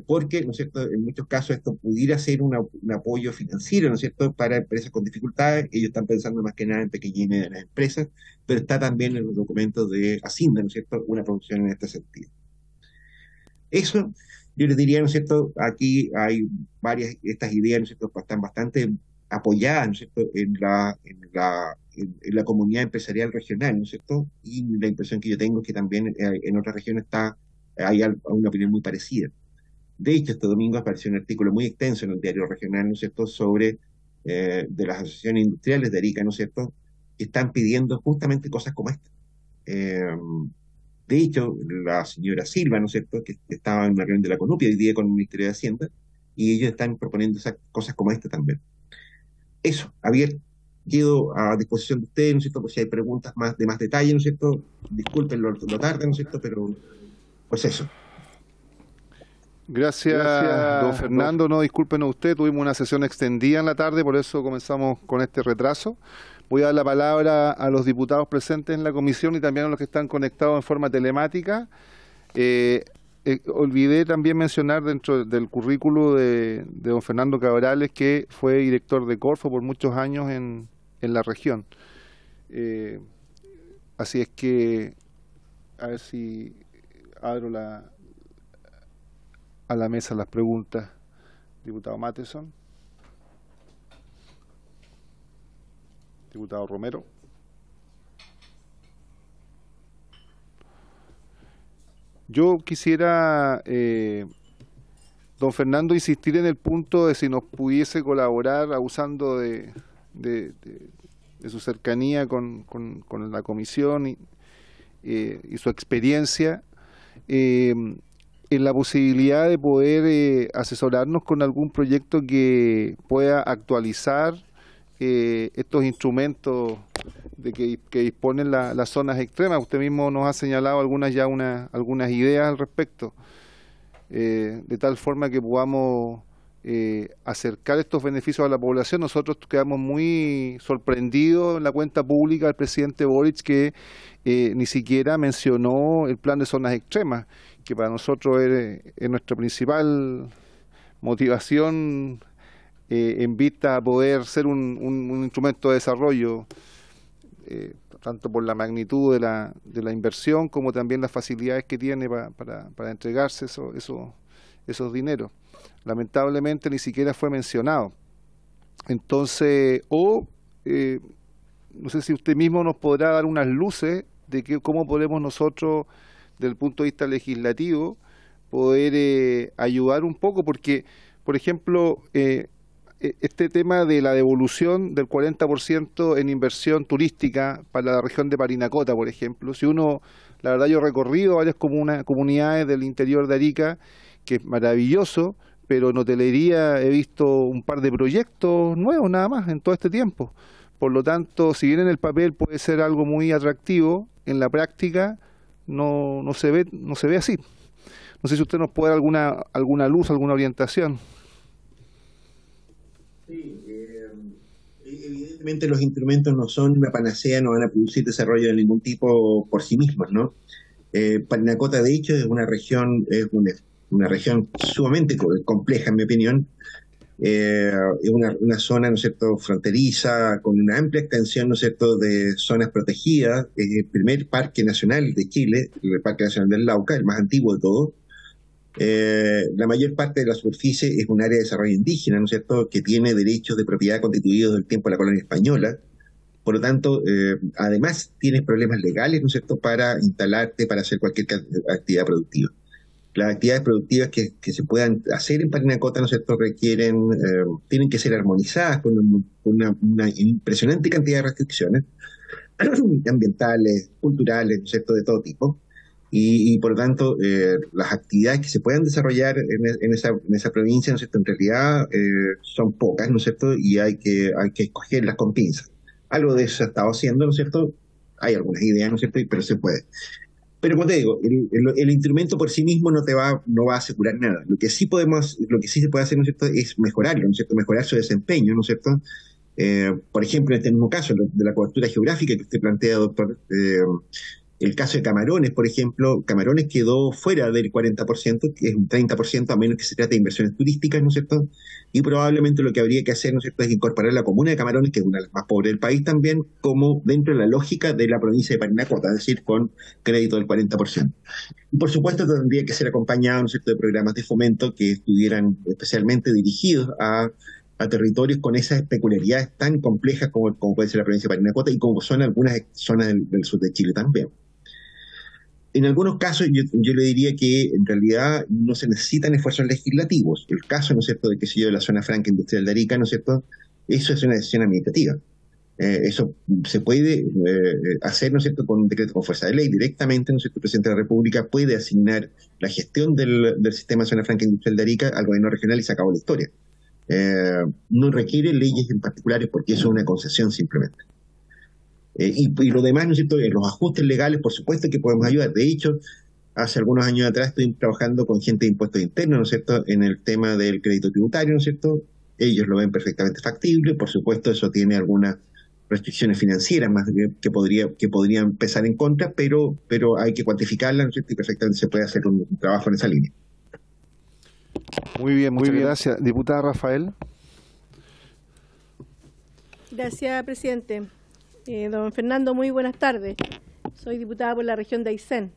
Porque, ¿no es cierto?, en muchos casos esto pudiera ser un apoyo financiero, ¿no es cierto?, para empresas con dificultades. Ellos están pensando más que nada en pequeñas y medianas empresas, pero está también en los documentos de Hacienda, ¿no es cierto?, una proposición en este sentido. Eso, Yo les diría, ¿no es cierto?, aquí hay varias, estas ideas, ¿no es cierto?, están bastante apoyadas, ¿no es cierto?, en la comunidad empresarial regional, ¿no es cierto?, y la impresión que yo tengo es que también en otras regiones hay una opinión muy parecida. De hecho, este domingo apareció un artículo muy extenso en el diario regional, ¿no es cierto?, sobre de las asociaciones industriales de Arica, ¿no es cierto?, que están pidiendo justamente cosas como esta. Eh, de hecho, la señora Silva, ¿no es cierto?, que estaba en una reunión de la CONUPI hoy día con el Ministerio de Hacienda, y ellos están proponiendo esas cosas como esta también. Eso, abierto. Quedo a disposición de ustedes, ¿no es cierto?, por si hay preguntas de más detalle, ¿no es cierto? Disculpen lo tarde, ¿no es cierto?, pero pues eso. Gracias, don Fernando. No, discúlpenos usted, tuvimos una sesión extendida en la tarde, por eso comenzamos con este retraso. Voy a dar la palabra a los diputados presentes en la comisión y también a los que están conectados en forma telemática. Olvidé también mencionar dentro del currículo de don Fernando Cabrales que fue director de Corfo por muchos años en la región. Así es que, a ver si abro a la mesa las preguntas. Diputado Matheson. Diputado Romero. Yo quisiera, don Fernando, insistir en el punto de si nos pudiese colaborar abusando de su cercanía con la comisión y su experiencia, en la posibilidad de poder asesorarnos con algún proyecto que pueda actualizar estos instrumentos que disponen las zonas extremas. Usted mismo nos ha señalado algunas ideas al respecto, de tal forma que podamos acercar estos beneficios a la población. Nosotros quedamos muy sorprendidos en la cuenta pública del presidente Boric, que ni siquiera mencionó el plan de zonas extremas, que para nosotros es nuestra principal motivación en vista a poder ser un instrumento de desarrollo, tanto por la magnitud de la inversión como también las facilidades que tiene para entregarse esos dineros. Lamentablemente ni siquiera fue mencionado. Entonces, no sé si usted mismo nos podrá dar unas luces de cómo podemos nosotros, desde el punto de vista legislativo, poder ayudar un poco, porque, por ejemplo, este tema de la devolución del 40% en inversión turística para la región de Parinacota, por ejemplo, la verdad yo he recorrido varias comunidades del interior de Arica, que es maravilloso, pero en hotelería he visto un par de proyectos nuevos nada más en todo este tiempo. Por lo tanto, si bien en el papel puede ser algo muy atractivo, en la práctica no se ve así. No sé si usted nos puede dar alguna luz, alguna orientación. Sí, evidentemente los instrumentos no son una panacea, no van a producir desarrollo de ningún tipo por sí mismos, ¿no? Parinacota, de hecho, es una región sumamente compleja, en mi opinión. Es una zona, ¿no es cierto?, fronteriza, con una amplia extensión, ¿no es cierto?, de zonas protegidas. Es el primer parque nacional de Chile, el Parque Nacional del Lauca, el más antiguo de todos. La mayor parte de la superficie es un área de desarrollo indígena, ¿no es cierto?, que tiene derechos de propiedad constituidos del tiempo de la colonia española. Por lo tanto, además tienes problemas legales, ¿no es cierto?, para instalarte, para hacer cualquier actividad productiva. Las actividades productivas que se puedan hacer en Parinacota, ¿no es cierto?, tienen que ser armonizadas con una impresionante cantidad de restricciones ambientales, culturales, ¿no es cierto?, de todo tipo. Y por lo tanto, las actividades que se puedan desarrollar en esa provincia, ¿no es cierto?, en realidad son pocas, ¿no es cierto?, y hay que escogerlas con pinzas. Algo de eso se ha estado haciendo, ¿no es cierto? Hay algunas ideas, ¿no es cierto?, pero se puede. Pero como te digo, el instrumento por sí mismo no va a asegurar nada. Lo que sí se puede hacer, ¿no es cierto?, es mejorarlo, ¿no es cierto?, mejorar su desempeño, ¿no es cierto? Por ejemplo, en este mismo caso de la cobertura geográfica que usted plantea, doctor, El caso de Camarones, por ejemplo, Camarones quedó fuera del 40%, que es un 30%, a menos que se trate de inversiones turísticas, ¿no es cierto? Y probablemente lo que habría que hacer, ¿no es cierto?, es incorporar la comuna de Camarones, que es una de las más pobres del país también, como dentro de la lógica de la provincia de Parinacota, es decir, con crédito del 40%. Y por supuesto tendría que ser acompañado, ¿no es cierto?, de programas de fomento que estuvieran especialmente dirigidos a territorios con esas peculiaridades tan complejas como puede ser la provincia de Parinacota y como son algunas zonas del sur de Chile también. En algunos casos yo le diría que en realidad no se necesitan esfuerzos legislativos. El caso, ¿no es cierto?, de la zona franca industrial de Arica, ¿no es cierto?, eso es una decisión administrativa. Eso se puede hacer, ¿no es cierto?, con un decreto con fuerza de ley. Directamente, ¿no es cierto?, el presidente de la República puede asignar la gestión del sistema de zona franca industrial de Arica al gobierno regional y se acabó la historia. No requiere leyes en particulares porque eso es una concesión simplemente. Y lo demás, ¿no es cierto?, los ajustes legales, por supuesto que podemos ayudar. De hecho, hace algunos años atrás estoy trabajando con gente de impuestos internos, ¿no es cierto?, en el tema del crédito tributario, ¿no es cierto? Ellos lo ven perfectamente factible. Por supuesto, eso tiene algunas restricciones financieras más que podrían pesar en contra, pero hay que cuantificarlas, ¿no es cierto?, y perfectamente se puede hacer un trabajo en esa línea. Muy bien, gracias. Diputada Rafael. Gracias, presidente. Don Fernando, muy buenas tardes. Soy diputada por la región de Aysén.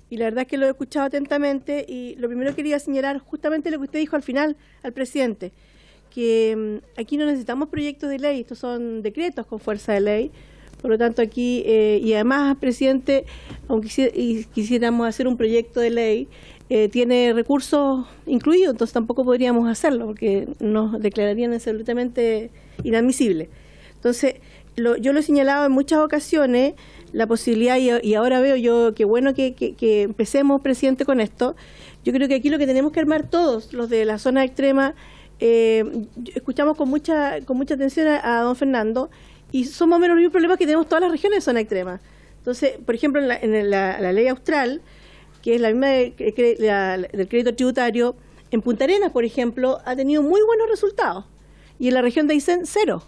Y la verdad es que lo he escuchado atentamente y lo primero que quería señalar justamente lo que usted dijo al final al presidente, que aquí no necesitamos proyectos de ley, estos son decretos con fuerza de ley. Por lo tanto, aquí, y además, presidente, aunque quisiéramos hacer un proyecto de ley, tiene recursos incluidos, entonces tampoco podríamos hacerlo porque nos declararían absolutamente inadmisible. Entonces, yo lo he señalado en muchas ocasiones, la posibilidad, y ahora veo yo que bueno que empecemos, presidente, con esto. Yo creo que aquí lo que tenemos que armar todos, los de la zona extrema, escuchamos con mucha atención a don Fernando, y son más o menos los mismos problemas que tenemos todas las regiones de zona extrema. Entonces, por ejemplo, en la ley austral, que es la misma del crédito tributario, en Punta Arenas, por ejemplo, ha tenido muy buenos resultados, y en la región de Aysén, 0.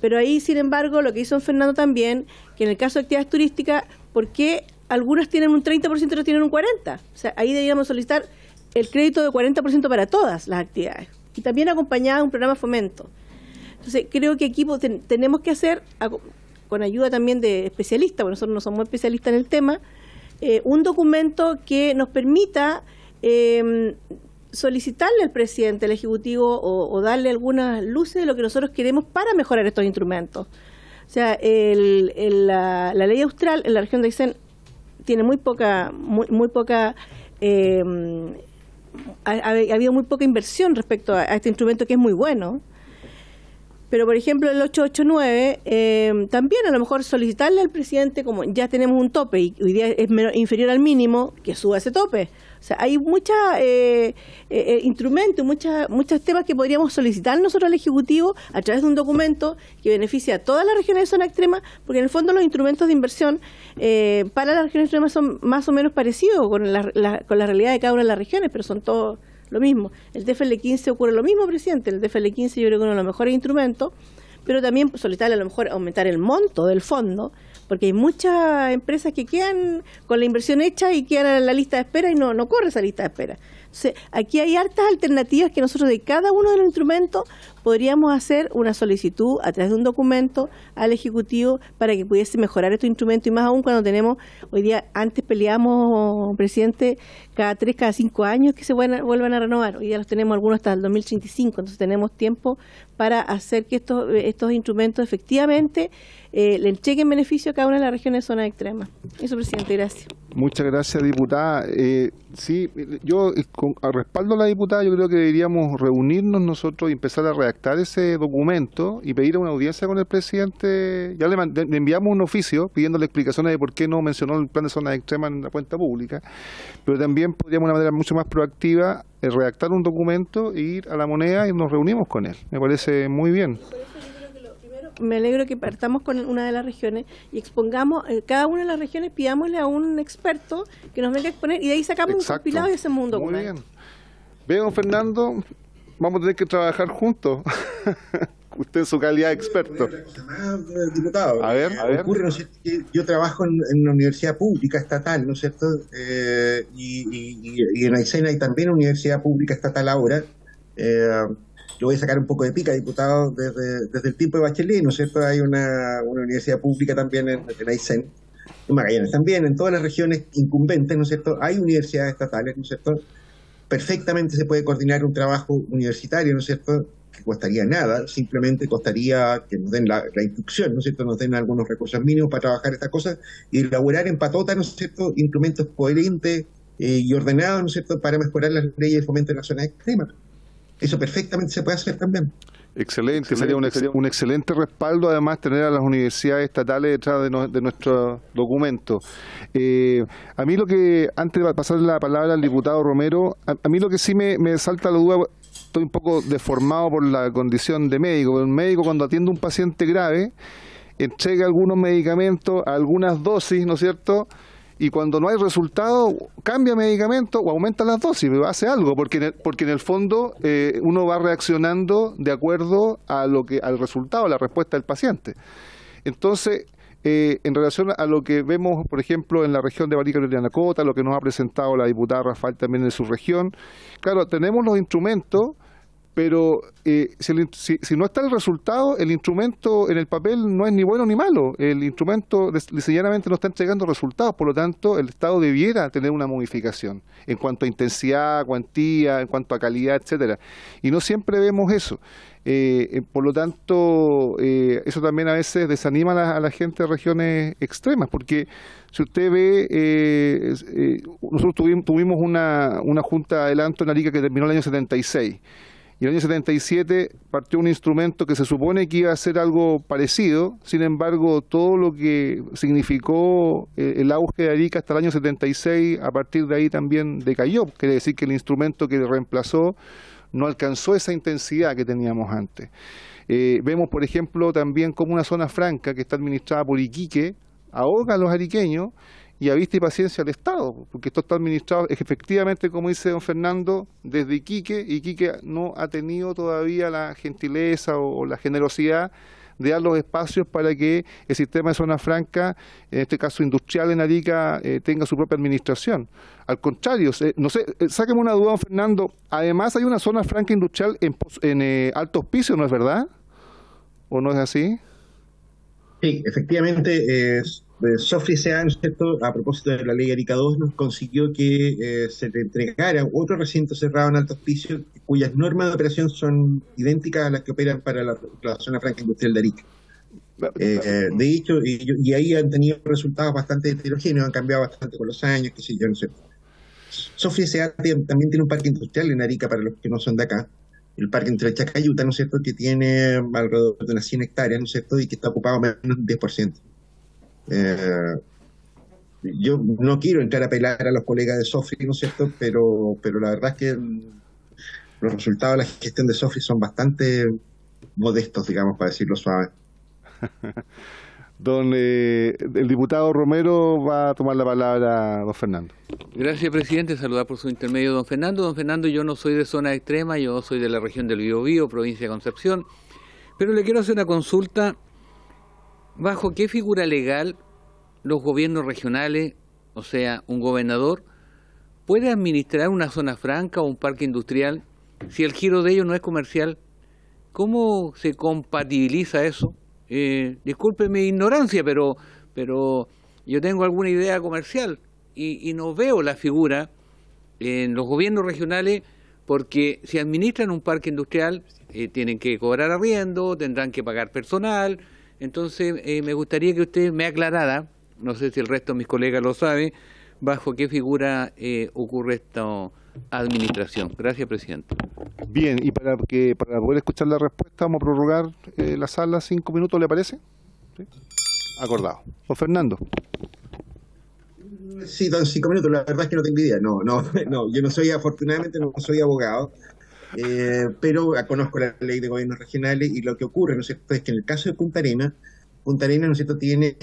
Pero ahí, sin embargo, lo que hizo don Fernando también, que en el caso de actividades turísticas, ¿por qué algunas tienen un 30% y otras tienen un 40%? O sea, ahí deberíamos solicitar el crédito de 40% para todas las actividades. Y también acompañada de un programa de fomento. Entonces, creo que aquí tenemos que hacer, con ayuda también de especialistas, porque nosotros no somos especialistas en el tema, un documento que nos permita solicitarle al presidente, al Ejecutivo, o darle algunas luces de lo que nosotros queremos para mejorar estos instrumentos. O sea, la ley austral en la región de Aysén tiene muy poca ha habido muy poca inversión respecto a este instrumento que es muy bueno. Pero, por ejemplo, el 889, también a lo mejor solicitarle al presidente, como ya tenemos un tope y hoy día es inferior al mínimo, que suba ese tope. O sea, hay muchos instrumentos, muchos temas que podríamos solicitar nosotros al Ejecutivo a través de un documento que beneficie a todas las regiones de zona extrema, porque en el fondo los instrumentos de inversión para las regiones extremas son más o menos parecidos con la realidad de cada una de las regiones, pero son todos lo mismo. El DFL15 ocurre lo mismo, presidente. El DFL15 yo creo que uno de los mejores instrumentos, pero también solicitarle a lo mejor aumentar el monto del fondo, porque hay muchas empresas que quedan con la inversión hecha y quedan en la lista de espera y no corre esa lista de espera. Entonces, aquí hay hartas alternativas que nosotros de cada uno de los instrumentos podríamos hacer una solicitud a través de un documento al Ejecutivo para que pudiese mejorar estos instrumentos, y más aún cuando tenemos, hoy día, antes peleamos, presidente, cada 3, cada 5 años que se vuelvan a renovar. Hoy día los tenemos algunos hasta el 2035, entonces tenemos tiempo para hacer que estos instrumentos efectivamente le entreguen beneficio a cada una de las regiones de zona extrema. Eso, presidente, gracias. Muchas gracias, diputada. Sí, yo a respaldo a la diputada, yo creo que deberíamos reunirnos nosotros y empezar a redactar ese documento y pedir una audiencia con el presidente. Ya le enviamos un oficio pidiéndole explicaciones de por qué no mencionó el plan de zona extrema en la cuenta pública, pero también podríamos de una manera mucho más proactiva redactar un documento e ir a la moneda y nos reunimos con él. Me parece muy bien. Me alegro que partamos con una de las regiones y expongamos, cada una de las regiones pidámosle a un experto que nos venga a exponer y de ahí sacamos un compilado y hacemos un documento. Muy bien. Veo, Fernando, vamos a tener que trabajar juntos usted en su calidad de experto. Diputado, A ver. ocurre, ¿no es cierto?, que yo trabajo en una universidad pública estatal, ¿no es cierto? Y en Aysén hay también una universidad pública estatal ahora. Lo voy a sacar un poco de pica, diputado, desde el tiempo de Bachelet, ¿no es cierto? Hay una universidad pública también en Aysén, en Magallanes también, en todas las regiones incumbentes, ¿no es cierto? Hay universidades estatales, ¿no es cierto? Perfectamente se puede coordinar un trabajo universitario, ¿no es cierto?, que costaría nada, simplemente costaría que nos den la instrucción, ¿no es cierto?, nos den algunos recursos mínimos para trabajar estas cosas y elaborar en patota, ¿no es cierto?, instrumentos coherentes y ordenados, ¿no es cierto?, para mejorar las leyes de fomento en las zonas extremas. Eso perfectamente se puede hacer también. Excelente, sería un excelente respaldo, además, tener a las universidades estatales detrás de nuestro documento. A mí lo que, antes de pasar la palabra al diputado Romero, a mí lo que sí me salta la duda, estoy un poco deformado por la condición de médico. Un médico, cuando atiende a un paciente grave, entrega algunos medicamentos, algunas dosis, ¿no es cierto?, y cuando no hay resultado, cambia medicamento o aumenta las dosis, hace algo, porque en el fondo uno va reaccionando de acuerdo al resultado, a la respuesta del paciente. Entonces, en relación a lo que vemos, por ejemplo, en la región de Barica y Anacota, lo que nos ha presentado la diputada Rafael también en su región, claro, tenemos los instrumentos, pero si no está el resultado, el instrumento en el papel no es ni bueno ni malo. El instrumento sencillamente no está entregando resultados, por lo tanto el Estado debiera tener una modificación en cuanto a intensidad, cuantía, en cuanto a calidad, etcétera. Y no siempre vemos eso. Por lo tanto, eso también a veces desanima a la gente de regiones extremas, porque si usted ve, nosotros tuvimos una junta de adelanto en Arica que terminó el año 76. Y en el año 77 partió un instrumento que se supone que iba a ser algo parecido, sin embargo, todo lo que significó el auge de Arica hasta el año 76, a partir de ahí también decayó. Quiere decir que el instrumento que reemplazó no alcanzó esa intensidad que teníamos antes. Vemos, por ejemplo, también como una zona franca que está administrada por Iquique ahoga a los ariqueños y a vista y paciencia al Estado, porque esto está administrado efectivamente, como dice don Fernando, desde Iquique, y Iquique no ha tenido todavía la gentileza o la generosidad de dar los espacios para que el sistema de zona franca, en este caso industrial en Arica, tenga su propia administración. Al contrario, no sé, sáqueme una duda, don Fernando, además hay una zona franca industrial en Alto Hospicio, ¿no es verdad? ¿O no es así? Sí, efectivamente, Sofri S.A., ¿no es cierto?, a propósito de la ley Arica 2, nos consiguió que se le entregara otro recinto cerrado en Alto Hospicio, cuyas normas de operación son idénticas a las que operan para la zona franca industrial de Arica. De hecho, y ahí han tenido resultados bastante heterogéneos, han cambiado bastante con los años, qué sé yo, no sé. Sofri S.A. también tiene un parque industrial en Arica, para los que no son de acá, el parque industrial Chacayuta, ¿no es cierto?, que tiene alrededor de unas 100 hectáreas, ¿no es cierto?, y que está ocupado menos del 10%. Yo no quiero entrar a apelar a los colegas de Sofri, ¿no es cierto?, pero la verdad es que los resultados de la gestión de Sofri son bastante modestos, digamos, para decirlo suave. El diputado Romero va a tomar la palabra, don Fernando. Gracias, presidente. Saludar por su intermedio don Fernando. Don Fernando, yo no soy de zona extrema, yo soy de la región del Biobío, provincia de Concepción, pero le quiero hacer una consulta. ¿Bajo qué figura legal los gobiernos regionales, o sea, un gobernador, puede administrar una zona franca o un parque industrial si el giro de ellos no es comercial? ¿Cómo se compatibiliza eso? Disculpe mi ignorancia, pero yo tengo alguna idea comercial y no veo la figura en los gobiernos regionales, porque si administran un parque industrial tienen que cobrar arriendo, tendrán que pagar personal. Entonces me gustaría que usted me aclarara, no sé si el resto de mis colegas lo sabe, bajo qué figura ocurre esta administración. Gracias, presidente. Bien, y para poder escuchar la respuesta vamos a prorrogar la sala 5 minutos, ¿le parece? ¿Sí? Acordado. Don Fernando. Sí, don 5 minutos, la verdad es que no tengo idea. No, yo no soy, afortunadamente no soy abogado, pero conozco la ley de gobiernos regionales y lo que ocurre, ¿no es cierto?, es que en el caso de Punta Arenas, ¿no es cierto?, tiene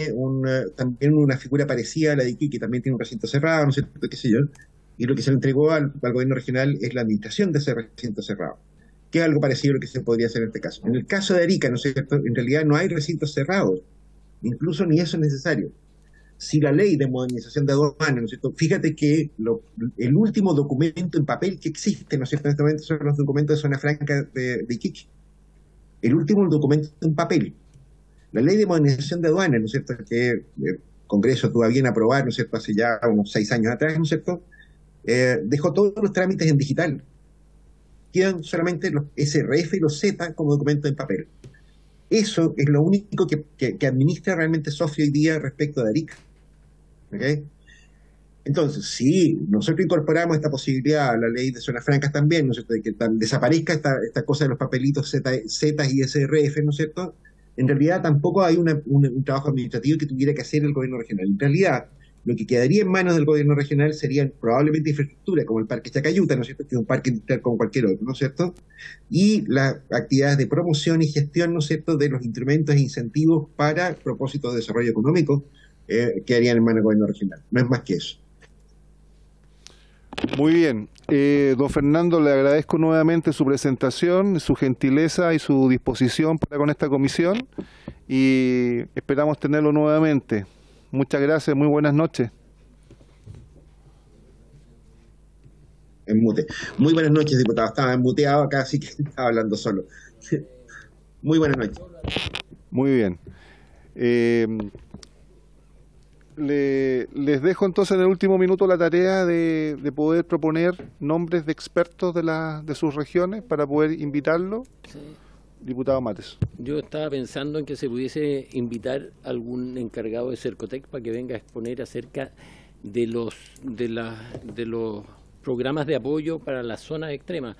también una figura parecida a la de Iquique, que también tiene un recinto cerrado, ¿no es cierto?, qué sé yo, y lo que se le entregó al gobierno regional es la administración de ese recinto cerrado. que es algo parecido a lo que se podría hacer en este caso. En el caso de Arica, ¿no es cierto?, en realidad no hay recintos cerrados, incluso ni eso es necesario. Si la ley de modernización de aduanas, ¿no es cierto?, fíjate que el último documento en papel que existe, ¿no es cierto?, en este momento son los documentos de Zona Franca de Iquique. El último documento en papel. La ley de modernización de aduanas, ¿no es cierto?, que el Congreso tuvo a bien aprobar, ¿no es cierto?, hace ya unos 6 años atrás, ¿no es cierto?, dejó todos los trámites en digital. Quedan solamente los SRF y los Z como documentos en papel. Eso es lo único que administra realmente Sofía hoy día respecto de Arica. ¿Okay? Entonces, si nosotros incorporamos esta posibilidad a la ley de zonas francas también, ¿no es cierto?, de que desaparezca esta cosa de los papelitos Z y SRF, ¿no es cierto?, en realidad tampoco hay un trabajo administrativo que tuviera que hacer el gobierno regional. En realidad, lo que quedaría en manos del gobierno regional serían probablemente infraestructura, como el Parque Chacayuta, ¿no es cierto?, que es un parque industrial como cualquier otro, ¿no es cierto?, y las actividades de promoción y gestión, ¿no es cierto?, de los instrumentos e incentivos para propósitos de desarrollo económico, quedarían en manos del gobierno regional. No es más que eso. Muy bien. Don Fernando, le agradezco nuevamente su presentación, su gentileza y su disposición para con esta comisión y esperamos tenerlo nuevamente. Muchas gracias, muy buenas noches. En mute. Muy buenas noches, diputado. Estaba muteado acá, así que estaba hablando solo. Muy buenas noches. Muy bien. Les dejo entonces en el último minuto la tarea de poder proponer nombres de expertos de sus regiones para poder invitarlo. Sí. Diputado Mates. Yo estaba pensando en que se pudiese invitar a algún encargado de Cercotec para que venga a exponer acerca de los programas de apoyo para las zonas extremas.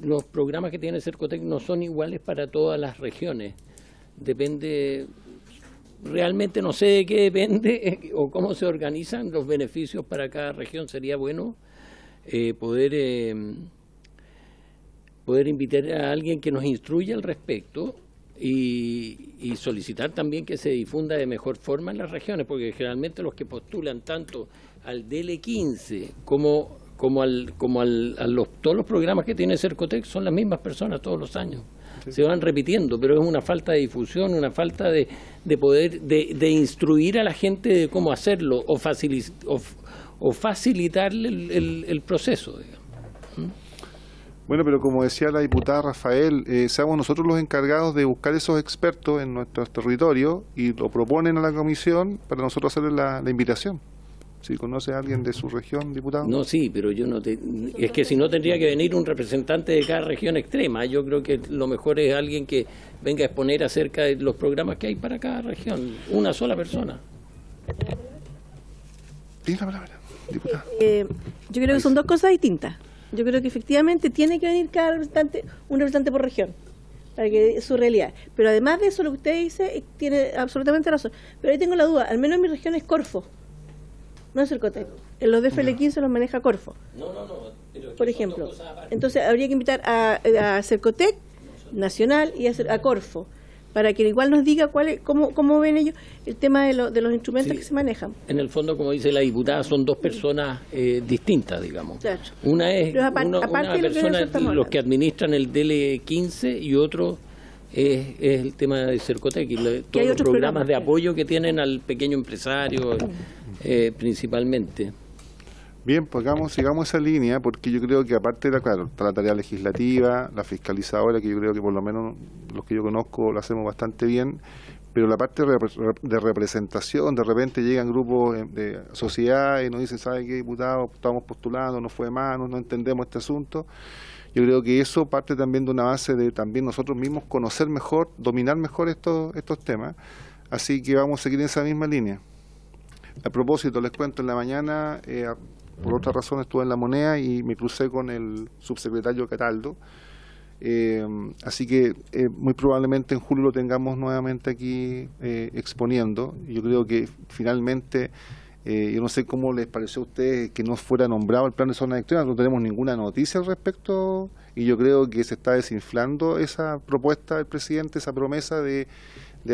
Los programas que tiene Cercotec no son iguales para todas las regiones. Depende, realmente no sé de qué depende o cómo se organizan los beneficios para cada región. Sería bueno poder invitar a alguien que nos instruya al respecto y solicitar también que se difunda de mejor forma en las regiones, porque generalmente los que postulan tanto al DL15 como todos los programas que tiene Cercotec son las mismas personas todos los años. Sí. Se van repitiendo, pero es una falta de difusión, una falta de poder de instruir a la gente de cómo hacerlo o facilitarle el proceso, digamos. Bueno, pero como decía la diputada Rafael, seamos nosotros los encargados de buscar esos expertos en nuestros territorios y lo proponen a la comisión para nosotros hacerle la invitación. ¿Si conoce a alguien de su región, diputado? No, sí, pero yo no es que si no tendría que venir un representante de cada región extrema. Yo creo que lo mejor es alguien que venga a exponer acerca de los programas que hay para cada región. Una sola persona. Tiene la palabra, diputado. Yo creo que son dos cosas distintas. Yo creo que efectivamente tiene que venir cada representante, un representante por región, para que su realidad. Pero además de eso, lo que usted dice tiene absolutamente razón. Pero ahí tengo la duda, al menos en mi región es Corfo, no es Cercotec. En los DFL15 los maneja Corfo. No. Por ejemplo. Entonces habría que invitar a Cercotec Nacional y a Corfo, para que igual nos diga cómo ven ellos el tema de los instrumentos que se manejan. En el fondo, como dice la diputada, son dos personas distintas, digamos. Claro. Una es una persona, los que administran el DL15, y otro es el tema de Cercotec y todos los programas de apoyo que tienen al pequeño empresario, principalmente. Bien, pues sigamos esa línea, porque yo creo que aparte de la tarea legislativa, la fiscalizadora, que yo creo que por lo menos los que yo conozco lo hacemos bastante bien, pero la parte de representación, de repente llegan grupos de sociedad y nos dicen, ¿sabe qué, diputado? Estamos postulando, no fue más, no entendemos este asunto. Yo creo que eso parte también de una base de también nosotros mismos conocer mejor, dominar mejor estos temas, así que vamos a seguir en esa misma línea. A propósito, les cuento, en la mañana, por otra razón estuve en La Moneda y me crucé con el subsecretario Cataldo, así que muy probablemente en julio lo tengamos nuevamente aquí exponiendo. Yo creo que finalmente, yo no sé cómo les pareció a ustedes que no fuera nombrado el plan de zonas extremas, no tenemos ninguna noticia al respecto y yo creo que se está desinflando esa propuesta del presidente, esa promesa de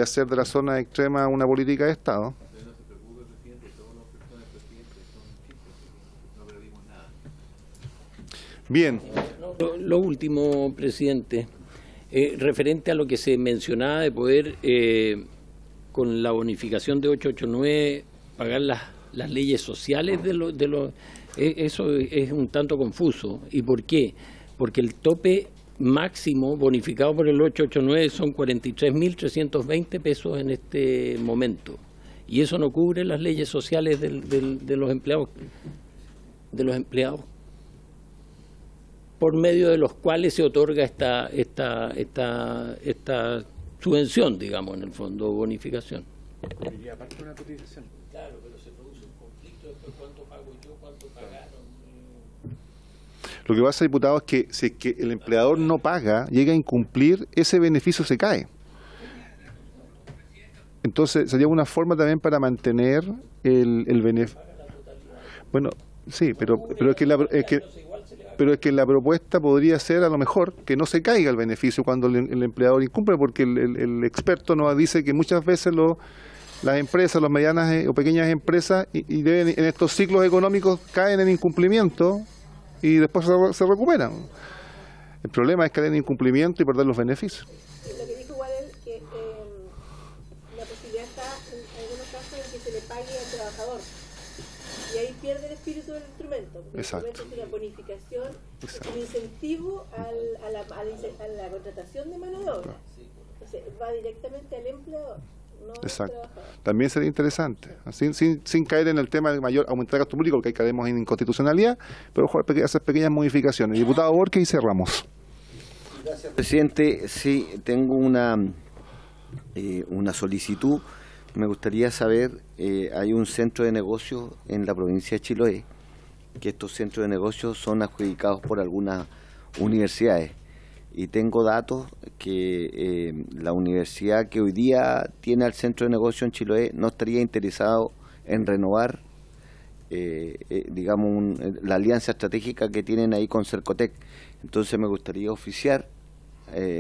hacer de la zona extrema una política de Estado. Bien. Lo último, presidente, referente a lo que se mencionaba de poder, con la bonificación de 889, pagar las leyes sociales eso es un tanto confuso. ¿Y por qué? Porque el tope máximo bonificado por el 889 son 43.320 pesos en este momento. Y eso no cubre las leyes sociales de los empleados, por medio de los cuales se otorga esta subvención, digamos, en el fondo, bonificación. Y aparte de una cotización. Claro, pero se produce un conflicto después, ¿cuánto pago yo, cuánto pagaron? Lo que pasa, diputado, es que si es que el empleador no paga, llega a incumplir, ese beneficio se cae. Entonces, sería una forma también para mantener el beneficio. Bueno, sí, pero es que la propuesta podría ser, a lo mejor, que no se caiga el beneficio cuando el empleador incumple, porque el experto nos dice que muchas veces las empresas, las medianas o pequeñas empresas, y deben, en estos ciclos económicos caen en incumplimiento y después se recuperan. El problema es caer en incumplimiento y perder los beneficios. Lo que dijo igual es que la posibilidad está en algunos casos en que se le pague al trabajador. Y ahí pierde el espíritu del instrumento. Exacto. El instrumento es una bonificación, un incentivo a la contratación de mano de obra. Entonces, va directamente al empleador, no al trabajador. También sería interesante, sin caer en el tema de mayor aumentar el gasto público, porque ahí caemos en inconstitucionalidad, pero hacer pequeñas modificaciones. Diputado Borges, y cerramos. Gracias, presidente. Sí, tengo una solicitud. Me gustaría saber, hay un centro de negocios en la provincia de Chiloé, que estos centros de negocios son adjudicados por algunas universidades. Y tengo datos que la universidad que hoy día tiene al centro de negocios en Chiloé no estaría interesado en renovar, digamos, la alianza estratégica que tienen ahí con Cercotec. Entonces me gustaría oficiar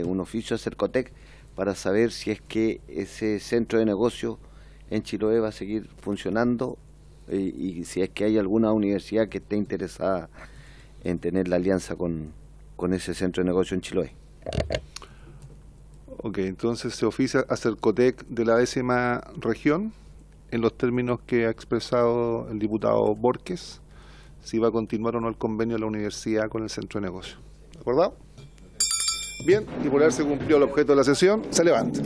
un oficio a Cercotec para saber si es que ese centro de negocios en Chiloé va a seguir funcionando y si es que hay alguna universidad que esté interesada en tener la alianza con ese centro de negocio en Chiloé. Ok, entonces se oficia a Cercotec de la 10ª región, en los términos que ha expresado el diputado Borges, si va a continuar o no el convenio de la universidad con el centro de negocio. ¿De acuerdo? Bien, y por haberse cumplido el objeto de la sesión, se levanta.